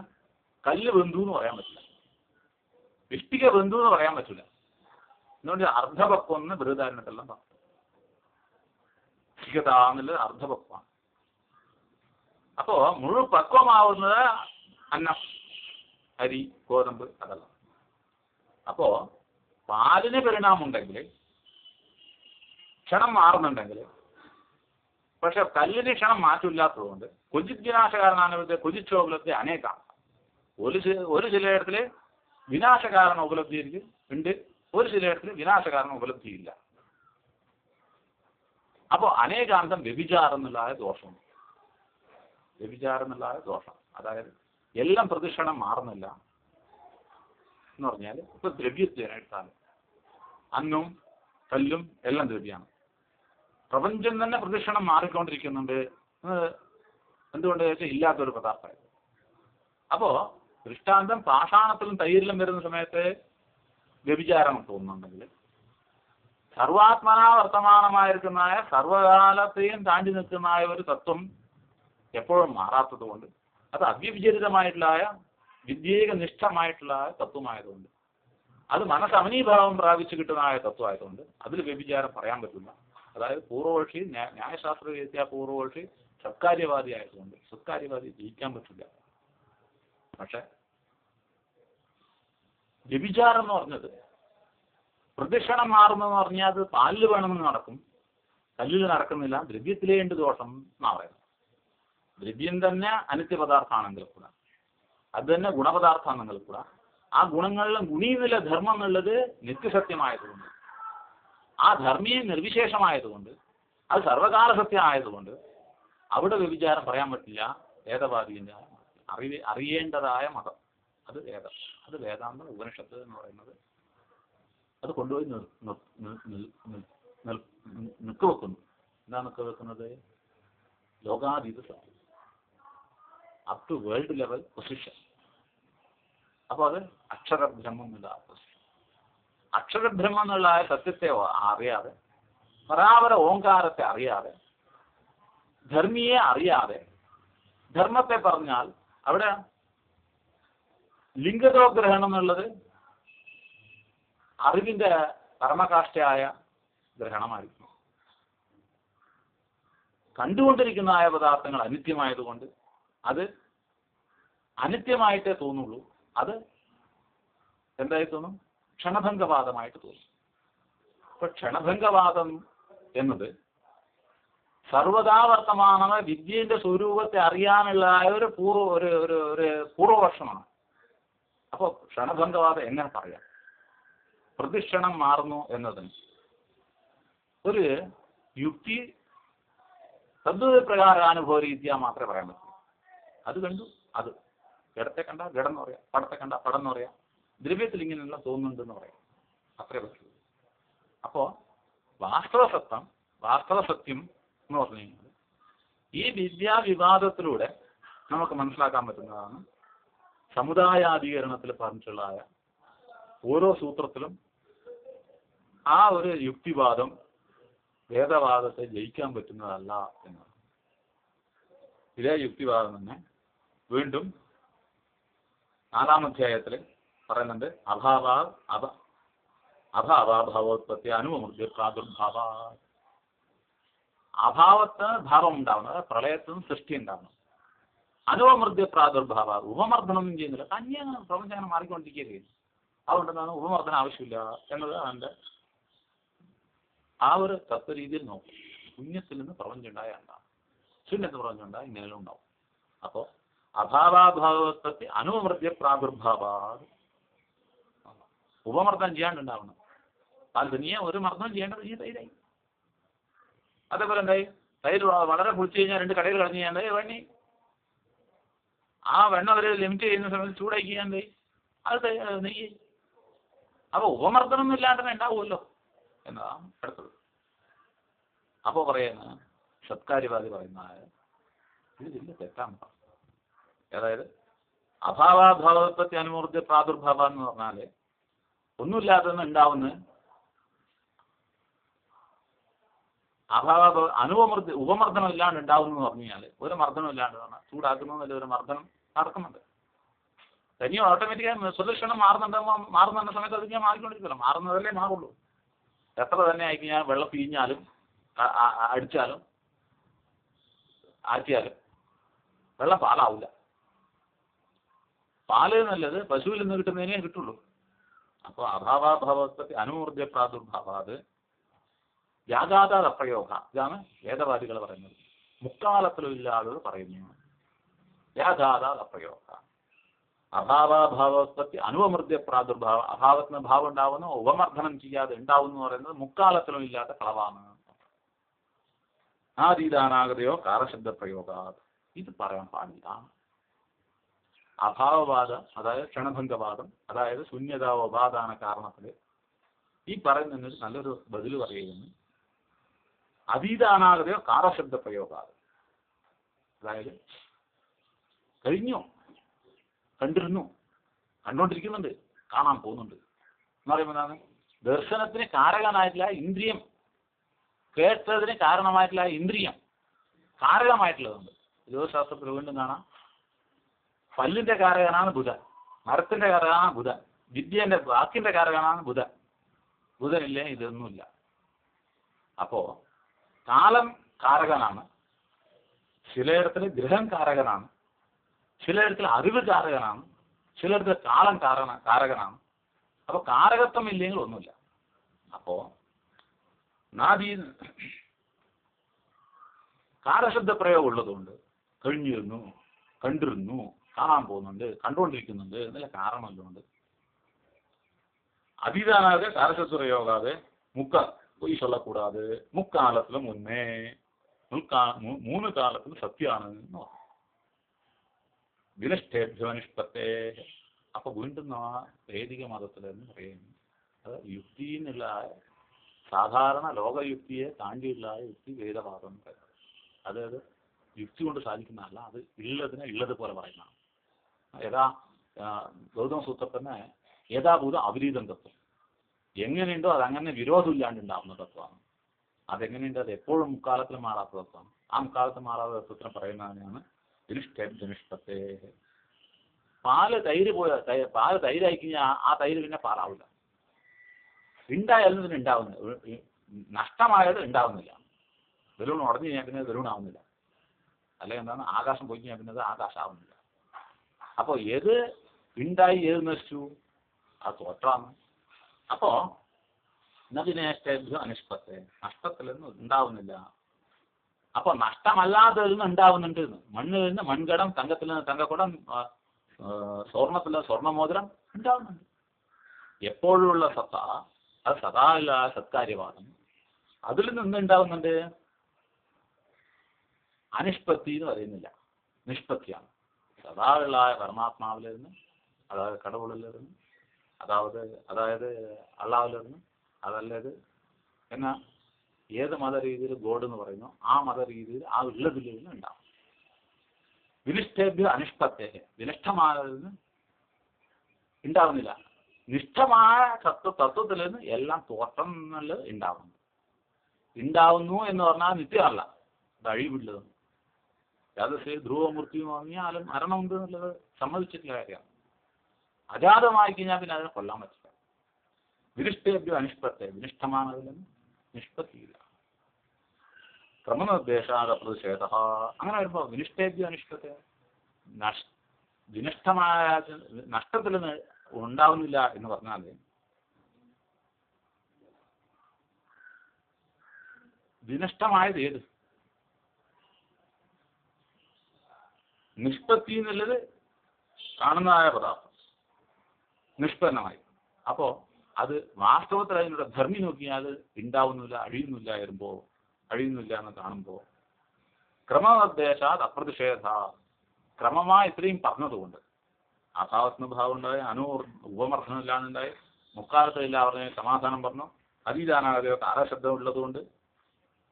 കല്ല് വെന്തു എന്ന് പറയാൻ പറ്റില്ല, ഇഷ്ടിക വെന്തു എന്ന് പറയാൻ പറ്റില്ല. എന്നുകൊണ്ട് അർദ്ധപക്വം എന്ന് ബൃഹദാരണ്യത്തെല്ലാം പറഞ്ഞു. ശിഖത എന്നുള്ളത് അർദ്ധപക്വമാണ്. അപ്പോ മുഴുവൻ പക്വമാവുന്നത് അന്നം, അരി, ഗോതമ്പ് അതല്ല. അപ്പോ പാലിന് പരിണാമം ഉണ്ടെങ്കിൽ, ക്ഷണം മാറുന്നുണ്ടെങ്കിൽ, പക്ഷെ കല്ലിന് ക്ഷണം മാറ്റമില്ലാത്തതുകൊണ്ട് ക്വചിദ്വിനാശകാരണാനുഭവത്തെ ക്വചിച്ചോപലബ്ധി അനേകാണ്. ഒരു ചിലയിടത്തില് വിനാശകാരണ ഉപലബ്ധി ഉണ്ട്, ഒരു ചിലയിടത്തിൽ വിനാശകാരണ ഉപലബ്ധി ഇല്ല. അപ്പോൾ അനേകാന്തം വ്യഭിചാരം എന്നുള്ളതായ ദോഷമുണ്ട്. വ്യഭിചാരം എന്നുള്ളതായ ദോഷം, അതായത് എല്ലാം പ്രദക്ഷിണം മാറുന്നില്ല എന്ന് പറഞ്ഞാൽ ഇപ്പൊ ദ്രവ്യത്തിനായിട്ടാണ് അന്നും കല്ലും എല്ലാം ദ്രവ്യമാണ്. പ്രപഞ്ചം തന്നെ പ്രദക്ഷിണം മാറിക്കൊണ്ടിരിക്കുന്നുണ്ട്. എന്തുകൊണ്ട് ചോദിച്ചാൽ ഇല്ലാത്തൊരു പദാർത്ഥമായി. അപ്പോ ദൃഷ്ടാന്തം പാഷാണത്തിലും തൈരിലും വരുന്ന സമയത്ത് വ്യഭിചാരം തോന്നുന്നുണ്ടെങ്കിൽ സർവാത്മനാ വർത്തമാനമായിരിക്കുന്നതായ സർവകാലത്തെയും താണ്ടി നിൽക്കുന്നതായ ഒരു തത്വം എപ്പോഴും മാറാത്തത് കൊണ്ട്, അത് അവ്യവിചരിതമായിട്ടുള്ള വിദ്യേക നിഷ്ഠമായിട്ടുള്ള തത്വമായതുകൊണ്ട്, അത് മനസ്സമനീഭാവം പ്രാപിച്ചു കിട്ടുന്നതായ തത്വമായതുകൊണ്ട് അതിൽ വ്യഭിചാരം പറയാൻ പറ്റില്ല. അതായത് പൂർവപക്ഷി ന്യായശാസ്ത്ര രീതിയാ പൂർവപക്ഷി സത്കാര്യവാദി ആയതുകൊണ്ട് സത്കാര്യവാദി ജയിക്കാൻ പറ്റില്ല. പക്ഷെ വ്യഭിചാരം എന്ന് പറഞ്ഞത് പ്രദക്ഷിണം മാറുമെന്ന് പറഞ്ഞാൽ അത് പാലിൽ വേണമെന്ന് നടക്കും, കല്ലിൽ നടക്കുന്നില്ല, ദ്രവ്യത്തിലേ ഉണ്ട് ദോഷം എന്നാ പറയുന്നത്. ദ്രവ്യം തന്നെ അനിത്യപദാർത്ഥമാണെങ്കിൽ കൂടെ, അത് തന്നെ ഗുണപദാർത്ഥമാണെങ്കിൽ കൂടെ, ആ ഗുണങ്ങളിലും ഗുണീന്നില്ല ധർമ്മം എന്നുള്ളത് നിത്യസത്യമായതുകൊണ്ട്, ആ ധർമ്മീയ നിർവിശേഷമായതുകൊണ്ട്, അത് സർവകാല സത്യമായതുകൊണ്ട് അവിടെ വ്യഭിചാരം പറയാൻ പറ്റില്ല. വേദവാദിന്റെ അറിയേണ്ടതായ മതം അത് വേദം, അത് വേദാന്ത ഉപനിഷത്ത് എന്ന് പറയുന്നത് അത് കൊണ്ടുപോയി നിൽക്കുവെക്കുന്നു. എന്താ നിൽക്കുവെക്കുന്നത്? ലോകാതീത സത്യം, up to world level position. അപ്പോൾ അത് അക്ഷരബ്രഹ്മം എന്നുള്ള പൊസിഷൻ, അക്ഷരബ്രഹ്മം എന്നുള്ള സത്യത്തെ അറിയാതെ, പരാപര ഓങ്കാരത്തെ അറിയാതെ, ധർമ്മിയെ അറിയാതെ ധർമ്മത്തെ പറഞ്ഞാൽ അവിടെ ലിംഗതോഗ്രഹണം എന്നുള്ളത് അറിവിന്റെ പരമകാഷ്ഠയായ ഗ്രഹണമായിരിക്കും. കണ്ടുകൊണ്ടിരിക്കുന്നതായ പദാർത്ഥങ്ങൾ അനിത്യമായതുകൊണ്ട് അത് അനിത്യമായിട്ടേ തോന്നുള്ളൂ. അത് എന്തായി തോന്നും? ക്ഷണഭംഗവാദമായിട്ട് തോന്നും. അപ്പൊ ക്ഷണഭംഗവാദം എന്നത് സർവദാ വർത്തമാനമായ വിദ്യയുടെ സ്വരൂപത്തെ അറിയാനുള്ള ഒരു പൂർവപക്ഷമാണ്. അപ്പോൾ ക്ഷണഭംഗവാദം എങ്ങനെ പറയാം? പ്രതിക്ഷണം മാറുന്നു എന്നതിന് ഒരു യുക്തി തദ്വപ്രകാര അനുഭവ രീതിയാ മാത്രമേ പറയാൻ പറ്റൂ. അത് കണ്ടു, അത് ജഡത്തെ കണ്ട ജഡം എന്ന് പറയാം, പടത്തെ കണ്ട പടം എന്ന് പറയാം, ദ്രവ്യത്തിൽ ഇങ്ങനെയുള്ള തോന്നുന്നുണ്ടെന്ന് പറയാം, അത്രേ പറ്റൂ. അപ്പോ വാസ്തവസത്യം എന്ന് പറഞ്ഞു കഴിഞ്ഞാൽ ഈ വിദ്യാവിവാദത്തിലൂടെ നമുക്ക് മനസ്സിലാക്കാൻ പറ്റുന്നതാണ് സമുദായാധികരണത്തിൽ പറഞ്ഞിട്ടുള്ളതായ ഓരോ സൂത്രത്തിലും ആ ഒരു യുക്തിവാദം വേദവാദത്തെ ജയിക്കാൻ പറ്റുന്നതല്ല എന്നാണ്. ഇതേ യുക്തിവാദം തന്നെ വീണ്ടും 4-ാം അധ്യായത്തിൽ പറയുന്നുണ്ട്. അഭാവോത്പത്തി അനുപമൃത്യു പ്രാദുർഭാവ. അഭാവത്തിന് ഭാവം ഉണ്ടാവുന്നത്, പ്രളയത്തിനും സൃഷ്ടി ഉണ്ടാവണം. അനുപമൃത്യു പ്രാദുർഭാവ, ഉപമർദ്ദനമൊന്നും ചെയ്യുന്നില്ല, തന്നെ പ്രപഞ്ചം അങ്ങനെ മാറിക്കൊണ്ടിരിക്കുകയും അതുകൊണ്ടെന്നാണ് ഉപമർദ്ദനം ആവശ്യമില്ല എന്നത് അതിൻ്റെ ആ ഒരു തത്വരീതിയിൽ നോക്കും. ശൂന്യത്തിൽ നിന്ന് പ്രപഞ്ചം ഉണ്ടായ ഉണ്ടാവും, ശൂന്യത്തിൽ പ്രപഞ്ചം ഉണ്ടായ ഇങ്ങനെയും ഉണ്ടാവും. അപ്പോൾ അഭാവാഭാവത്വത്തെ അനുപമൃത്യ പ്രാദുർഭാവ, ഉപമർദ്ദനം ചെയ്യാണ്ടുണ്ടാവണം. അത് നീ ഒരു മർദ്ദനം ചെയ്യേണ്ടത് നീ തൈരായി. അതേപോലെ എന്തായി? തൈര് വളരെ കുളിച്ചു കഴിഞ്ഞാൽ 2 കടയിൽ കളഞ്ഞു കഴിഞ്ഞാൽ വെണ്ണി, ആ വെണ്ണ ഒരു ലിമിറ്റ് ചെയ്യുന്ന സമയത്ത് ചൂടാക്കി എന്തായി? അത് നെയ്യ്. അപ്പോൾ ഉപമർദ്ദനമൊന്നും ഇല്ലാണ്ട് തന്നെ ഉണ്ടാവുമല്ലോ എന്നതാണ് അടുത്തത്. അപ്പോൾ പറയുന്ന സത്കാര്യവാദി പറയുന്ന ഇത് വലിയ തെറ്റാണ്. അതായത് അഭാവാഭാവത്വത്തെ അനുമൂർത്തി പ്രാദുർഭാവ എന്ന് പറഞ്ഞാൽ ഒന്നുമില്ലാതെന്ന് ഉണ്ടാവുന്ന ഉപമർദ്ദനം ഇല്ലാണ്ട് ഉണ്ടാവുന്നു എന്ന് പറഞ്ഞു കഴിഞ്ഞാൽ ഒരു മർദ്ദനം ഇല്ലാണ്ട് പറഞ്ഞാൽ ചൂടാക്കുന്നതിൽ ഒരു മർദ്ദനം നടക്കുന്നുണ്ട്. തനിയും ഓട്ടോമാറ്റിക്കായി സ്വദർശനം മാറുന്നുണ്ട സമയത്ത് അത് ഞാൻ മാറിക്കൊണ്ടിരിക്കില്ല, മാറുന്നതല്ലേ മാറുള്ളൂ. എത്ര തന്നെ ആയിക്കഴിഞ്ഞാൽ വെള്ളം പിഴിഞ്ഞാലും അടിച്ചാലും ആറ്റിയാലും വെള്ളം പാലാവില്ല. പാല് നല്ലത് പശുവിൽ നിന്ന് കിട്ടുന്നതിനേ കിട്ടുള്ളൂ. അപ്പോൾ അഭാവാഭാവത്തെ അനുമൂർജ്ജ പ്രാദുർഭാവാത് വ്യാഘാതാത പ്രയോഗ, ഇതാണ് വേദവാദികൾ പറയുന്നത്. മുക്കാലത്തിലും ഇല്ലാതെ പറയുന്നു വ്യാഘാതാത പ്രയോഗ. അഭാവാഭാവോത്പത്തി അനുപമൃത്യ പ്രാദുർഭാവം, അഭാവത്തിന് ഭാവം ഉണ്ടാവുന്ന ഉപമർദ്ദനം ചെയ്യാതെ ഉണ്ടാവും എന്ന് പറയുന്നത് മുക്കാലത്തിലും ഇല്ലാത്ത കളവാണ്. ആദീതാനാകതയോ കാരശബ്ദ പ്രയോഗ, ഇത് പറയാൻ പാടില്ല. അഭാവവാദം, അതായത് ക്ഷണഭംഗവാദം, അതായത് ശൂന്യതാവോപാദാന കാരണത്തിൽ ഈ പറയുന്നതിന് നല്ലൊരു ബദൽ പറയുന്നു. അതീതാനാകതയോ കാരശബ്ദ പ്രയോഗ, അതായത് കഴിഞ്ഞു, കണ്ടിരുന്നു, കണ്ടുകൊണ്ടിരിക്കുന്നുണ്ട്, കാണാൻ പോകുന്നുണ്ട് എന്ന് പറയുമ്പോൾ എന്താണ്? ദർശനത്തിന് കാരകനായിട്ടുള്ള ഇന്ദ്രിയം, കേട്ടതിന് കാരണമായിട്ടുള്ള ഇന്ദ്രിയം കാരകമായിട്ടുള്ളതുണ്ട്. ജ്യോതിശാസ്ത്രത്തിൽ വീണ്ടും കാണാം, പല്ലിന്റെ കാരകനാണ് ബുധൻ, മരത്തിന്റെ കാരകനാണ് ബുധൻ, വിദ്യന്റെ വാക്കിന്റെ കാരകനാണ് ബുധൻ. ബുധനില്ലേ ഇതൊന്നുമില്ല. അപ്പോ കാലം കാരകനാണ്, ചിലയിടത്തിൽ ഗ്രഹം കാരകനാണ്, ചിലയിടത്തിൽ അറിവ് കാരകനാണ്, ചിലയിടത്തിൽ കാലം കാരകനാണ്. അപ്പൊ കാരകത്വം ഇല്ലെങ്കിൽ ഒന്നുമില്ല. അപ്പോ കാരശബ്ദ പ്രയോഗം ഉള്ളതുകൊണ്ട് കഴിഞ്ഞിരുന്നു, കണ്ടിരുന്നു, കാണാൻ പോകുന്നുണ്ട്, കണ്ടുകൊണ്ടിരിക്കുന്നുണ്ട് എന്നുള്ള കാരണമല്ലോണ്ട് அதீதானாக காரசத்துவ யோகாது பொய் சொல்லக்கூடாது, முக்காலத்துல முன்னே மூணு காலத்துல സത്യമാണ് വിനഷ്ടേഭ്യോ നിഷ്പത്തേ. അപ്പൊ വീണ്ടും വൈദിക മതത്തിലെന്ന് പറയുന്നു അത് യുക്തി എന്നുള്ള സാധാരണ ലോകയുക്തിയെ താണ്ടിയുള്ള യുക്തി വേദവാദം. അതായത് യുക്തി കൊണ്ട് സാധിക്കുന്നതല്ല, അത് ഉള്ളതിനെ ഉള്ളതുപോലെ പറയുന്നതാണ്. ഗൗതമ സൂത്രത്തിന് യഥാഭൂതം അവിരീതം തത്വം എങ്ങനെയുണ്ടോ അതങ്ങനെ വിരോധമില്ലാണ്ട് ഉണ്ടാകുന്ന തത്വമാണ്. അതെങ്ങനെയുണ്ട്, അത് എപ്പോഴും മുക്കാലത്തിൽ മാറാത്ത തത്വമാണ്. ആ മുക്കാലത്ത് മാറാത്ത തത്വത്തിന് പറയുന്നതിനാണ് നിഷ്പത്തേ. പാല് തൈരായി കഴിഞ്ഞാൽ ആ തൈര് പിന്നെ പാലാവില്ല. ഉണ്ടായാലും ഇതിന് ഉണ്ടാവുന്നില്ല, നഷ്ടമായത് ഉണ്ടാവുന്നില്ല. ബലൂൺ ഉടഞ്ഞു കഴിഞ്ഞാൽ പിന്നെ ബലൂൺ ആവുന്നില്ല. അല്ലെങ്കിൽ എന്താണ്, ആകാശം പോയി കഴിഞ്ഞാൽ പിന്നെ അത് ആകാശം ആവുന്നില്ല. അപ്പോൾ ഏത് ഉണ്ടായി ഏത് നശിച്ചു, അത് തോറ്റാണ്. അപ്പോ അനിഷ്പത്തെ, നഷ്ടത്തിൽ നിന്ന് ഉണ്ടാവുന്നില്ല. അപ്പൊ നഷ്ടമല്ലാത്തതിൽ നിന്ന് ഉണ്ടാവുന്നുണ്ട്. മണ്ണിൽ നിന്ന് മൺകടം, തങ്കത്തിൽ നിന്ന് തങ്കക്കുടം, സ്വർണത്തിൽ നിന്ന് സ്വർണ്ണമോതിരം ഉണ്ടാവുന്നുണ്ട്. എപ്പോഴുള്ള സത്ത, അത് സദാ ഉള്ള സത്കാര്യവാദം, അതിൽ നിന്ന് ഉണ്ടാവുന്നുണ്ട്. അനിഷ്പത്തി എന്ന് പറയുന്നില്ല, നിഷ്പത്തിയാണ്. സദാ ഉള്ള പരമാത്മാവിലിരുന്ന്, അതായത് കടവുള്ളിലിരുന്ന്, അതായത് അള്ളാവിലിരുന്ന്, അതല്ലത് എന്നാ ഏത് മതരീതിയിൽ ഗോഡ് എന്ന് പറയുന്നു ആ മതരീതിയിൽ ആ ഉള്ളതിൽ നിന്ന് ഉണ്ടാവും. വിനിഷ്ഠേഭ്യ അനിഷ്പത്തെ, വിനിഷ്ഠമായതിൽ നിന്ന് ഉണ്ടാവുന്നില്ല. നിഷ്ഠമായ തത്വത്തിൽ നിന്ന് എല്ലാം തോട്ടം എന്നുള്ളത് ഉണ്ടാവുന്നു എന്ന് പറഞ്ഞാൽ നിത്യമല്ല, അത് അഴിവുള്ളത്. യാതൊരു ധ്രുവമൂർത്തി എന്ന് പറഞ്ഞാലും മരണമുണ്ട് എന്നുള്ളത് സമ്മതിച്ചിട്ടുള്ള കാര്യമാണ്. അജാതമായി കഴിഞ്ഞാൽ പിന്നെ അതിനെ കൊല്ലാൻ പറ്റില്ല. വിനിഷ്ഠേഭ്യോ അനിഷ്പത്തെ, വിനിഷ്ഠമാണതിൽ നിന്ന് നിഷ്പത്തിയില്ല. ക്രമനിർദ്ദേശാത പ്രതിഷേധ. അങ്ങനെ വരുമ്പോൾ വിനിഷ്ഠേഭ്യോ അനിഷ്പത്തെ, വിനിഷ്ഠമായ നഷ്ടത്തിൽ നിന്ന് ഉണ്ടാവുന്നില്ല എന്ന് പറഞ്ഞാൽ വിനഷ്ടമായത് ഏത്? നിഷ്പത്തി എന്നുള്ളത് കാണുന്നതായ പദാർത്ഥം നിഷ്പന്നമായി. അപ്പോ അത് വാസ്തവത്തിൽ അതിനുള്ള ധർമ്മി നോക്കിയാൽ ഉണ്ടാവുന്നില്ല, അഴിയുന്നില്ല എന്ന് കാണുമ്പോൾ ക്രമനിർദ്ദേശാത് അപ്രതിഷേധ, ക്രമമായി ഇത്രയും പറഞ്ഞതുകൊണ്ട് അഭാവത്മഭാവം ഉണ്ടായി, ഉപമർദ്ദനമില്ലാന്നുണ്ടായി, മുക്കാലത്ത് എല്ലാവരുടെയും സമാധാനം പറഞ്ഞു. അതീതാനാകതയോ കാരശബ്ദം ഉള്ളതുകൊണ്ട്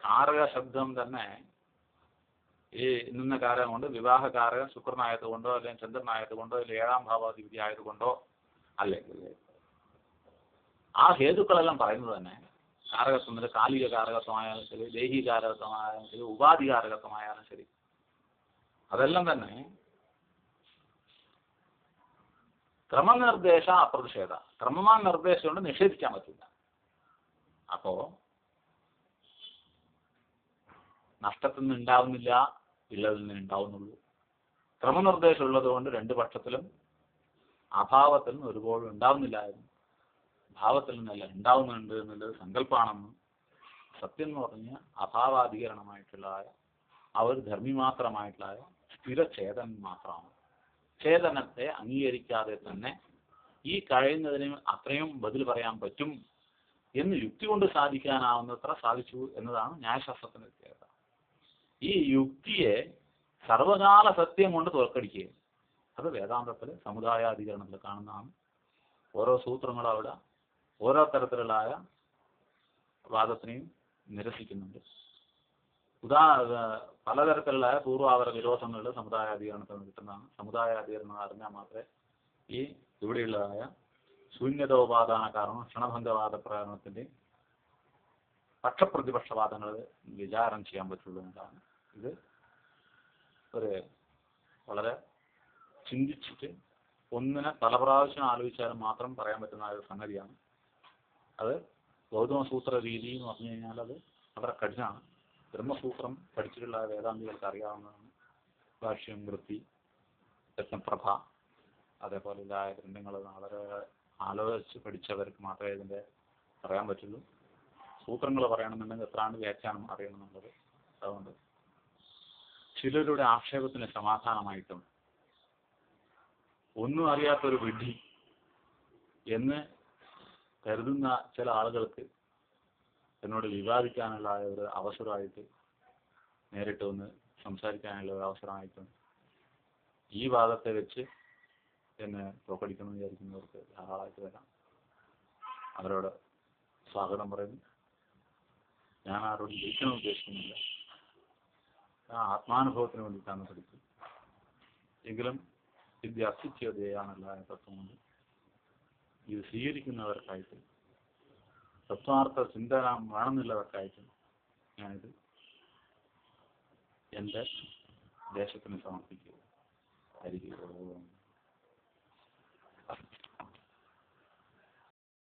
കാരകശബ്ദം തന്നെ ഈ നിന്ന കാരം കൊണ്ട് വിവാഹകാരകം ശുക്രനായതുകൊണ്ടോ അല്ലെങ്കിൽ ചന്ദ്രനായതുകൊണ്ടോ അല്ലെങ്കിൽ ഏഴാം ഭാവാധിപതി ആയതുകൊണ്ടോ അല്ലെങ്കിൽ ആ ഹേതുക്കളെല്ലാം പറയുന്നത് തന്നെ കാരകത്വം, കാലിക കാരകത്വമായാലും ശരി, ദേഹി കാരകത്വമായാലും ശരി, ഉപാധി കാരകത്വമായാലും ശരി, അതെല്ലാം തന്നെ ക്രമനിർദ്ദേശ അപ്രതിഷേധ, ക്രമമായ നിർദ്ദേശം കൊണ്ട് നിഷേധിക്കാൻ പറ്റില്ല. അപ്പോ നഷ്ടത്തിൽ നിന്ന് ഉണ്ടാവുന്നില്ല, ഉള്ളതിൽ നിന്ന് ഉണ്ടാവുന്നുള്ളൂ. ക്രമനിർദ്ദേശം ഉള്ളത് കൊണ്ട് രണ്ടു പക്ഷത്തിലും അഭാവത്തിൽ നിന്ന് ഒരുപാട് ഉണ്ടാവുന്നില്ലായിരുന്നു, ഭാവത്തിൽ നിന്നല്ല ഉണ്ടാവുന്നുണ്ട് എന്നുള്ളത് സങ്കല്പമാണെന്ന്. സത്യം എന്ന് പറഞ്ഞാൽ അഭാവാധികരണമായിട്ടുള്ള അവർ ധർമ്മി മാത്രമായിട്ടുള്ള സ്ഥിരചേതൻ മാത്രമാണ്. ചേതനത്തെ അംഗീകരിക്കാതെ തന്നെ ഈ കഴിയുന്നതിന് അത്രയും ബദൽ പറയാൻ പറ്റും എന്ന് യുക്തി കൊണ്ട് സാധിക്കാനാവുന്നത്ര സാധിച്ചു എന്നതാണ് ന്യായശാസ്ത്രത്തിന്റെ പ്രത്യേകത. ഈ യുക്തിയെ സർവകാല സത്യം കൊണ്ട് തോൽക്കടിക്കുക, അത് വേദാന്തത്തിൽ സമുദായാധികരണത്തിൽ കാണുന്നതാണ്. ഓരോ സൂത്രങ്ങളും അവിടെ ഓരോ തരത്തിലുള്ള വാദത്തിനെയും നിരസിക്കുന്നുണ്ട്. പലതരത്തിലുള്ള പൂർവാപര വിരോധങ്ങളുടെ സമുദായാധികരണത്തിൽ കിട്ടുന്നതാണ്. സമുദായാധികരണം അറിഞ്ഞാൽ മാത്രമേ ഈ ഇവിടെയുള്ളതായ ശൂന്യതോപാദാന കാരണം ക്ഷണഭംഗവാദ പ്രകരണത്തിന്റെ പക്ഷപ്രതിപക്ഷവാദങ്ങൾ വിചാരം ചെയ്യാൻ പറ്റുള്ളൂ എന്നതാണ്. ഇത് ഒരു വളരെ ചിന്തിച്ചിട്ട് ഒന്നിനെ പല പ്രാവശ്യം ആലോചിച്ചാലും മാത്രം പറയാൻ പറ്റുന്ന ഒരു സംഗതിയാണ്. അത് ഗൗതമസൂത്ര രീതി എന്ന് പറഞ്ഞു കഴിഞ്ഞാൽ അത് വളരെ കഠിനമാണ്. ബ്രഹ്മസൂത്രം പഠിച്ചിട്ടുള്ള വേദാന്തികൾക്ക് അറിയാവുന്നതാണ്. ഭാഷ്യം, വൃത്തി, രത്നപ്രഭ, അതേപോലെയുള്ള ഗ്രന്ഥങ്ങൾ വളരെ ആലോചിച്ച് പഠിച്ചവർക്ക് മാത്രമേ ഇതിൻ്റെ പറയാൻ പറ്റുള്ളൂ. സൂത്രങ്ങൾ പറയണമെന്നുണ്ടെങ്കിൽ എത്രാണ്ട് വ്യാഖ്യാനം അറിയണമെന്നുള്ളത്. അതുകൊണ്ട് ചിലരുടെ ആക്ഷേപത്തിന് സമാധാനമായിട്ടും ഒന്നും അറിയാത്തൊരു വിഡ്ഢി എന്ന് കരുതുന്ന ചില ആളുകൾക്ക് എന്നോട് വിവാദിക്കാനുള്ള ഒരു അവസരമായിട്ട്, നേരിട്ട് ഒന്ന് സംസാരിക്കാനുള്ള ഒരു അവസരമായിട്ടും ഈ വാദത്തെ വെച്ച് എന്നെ തോക്കടിക്കണമെന്ന് വിചാരിക്കുന്നവർക്ക് ധാരാളമായിട്ട് വരാം. അവരോട് സ്വാഗതം പറയുന്നു. ഞാൻ ആരോട് ജയിക്കണം ഉദ്ദേശിക്കുന്നില്ല. ആ ആത്മാനുഭവത്തിന് വേണ്ടിയിട്ടാണ് പഠിച്ചത്. എങ്കിലും വിദ്യ അസ്ഥിത്യതയാണല്ല തത്വം കൊണ്ട് ഇത് സ്വീകരിക്കുന്നവർക്കായിട്ട്, തത്വാർത്ഥ ചിന്തന വേണമെന്നുള്ളവർക്കായിട്ട് ഞാനിത് എൻ്റെ ദേശത്തിന് സമർപ്പിക്കുക. ഹരി ഓം.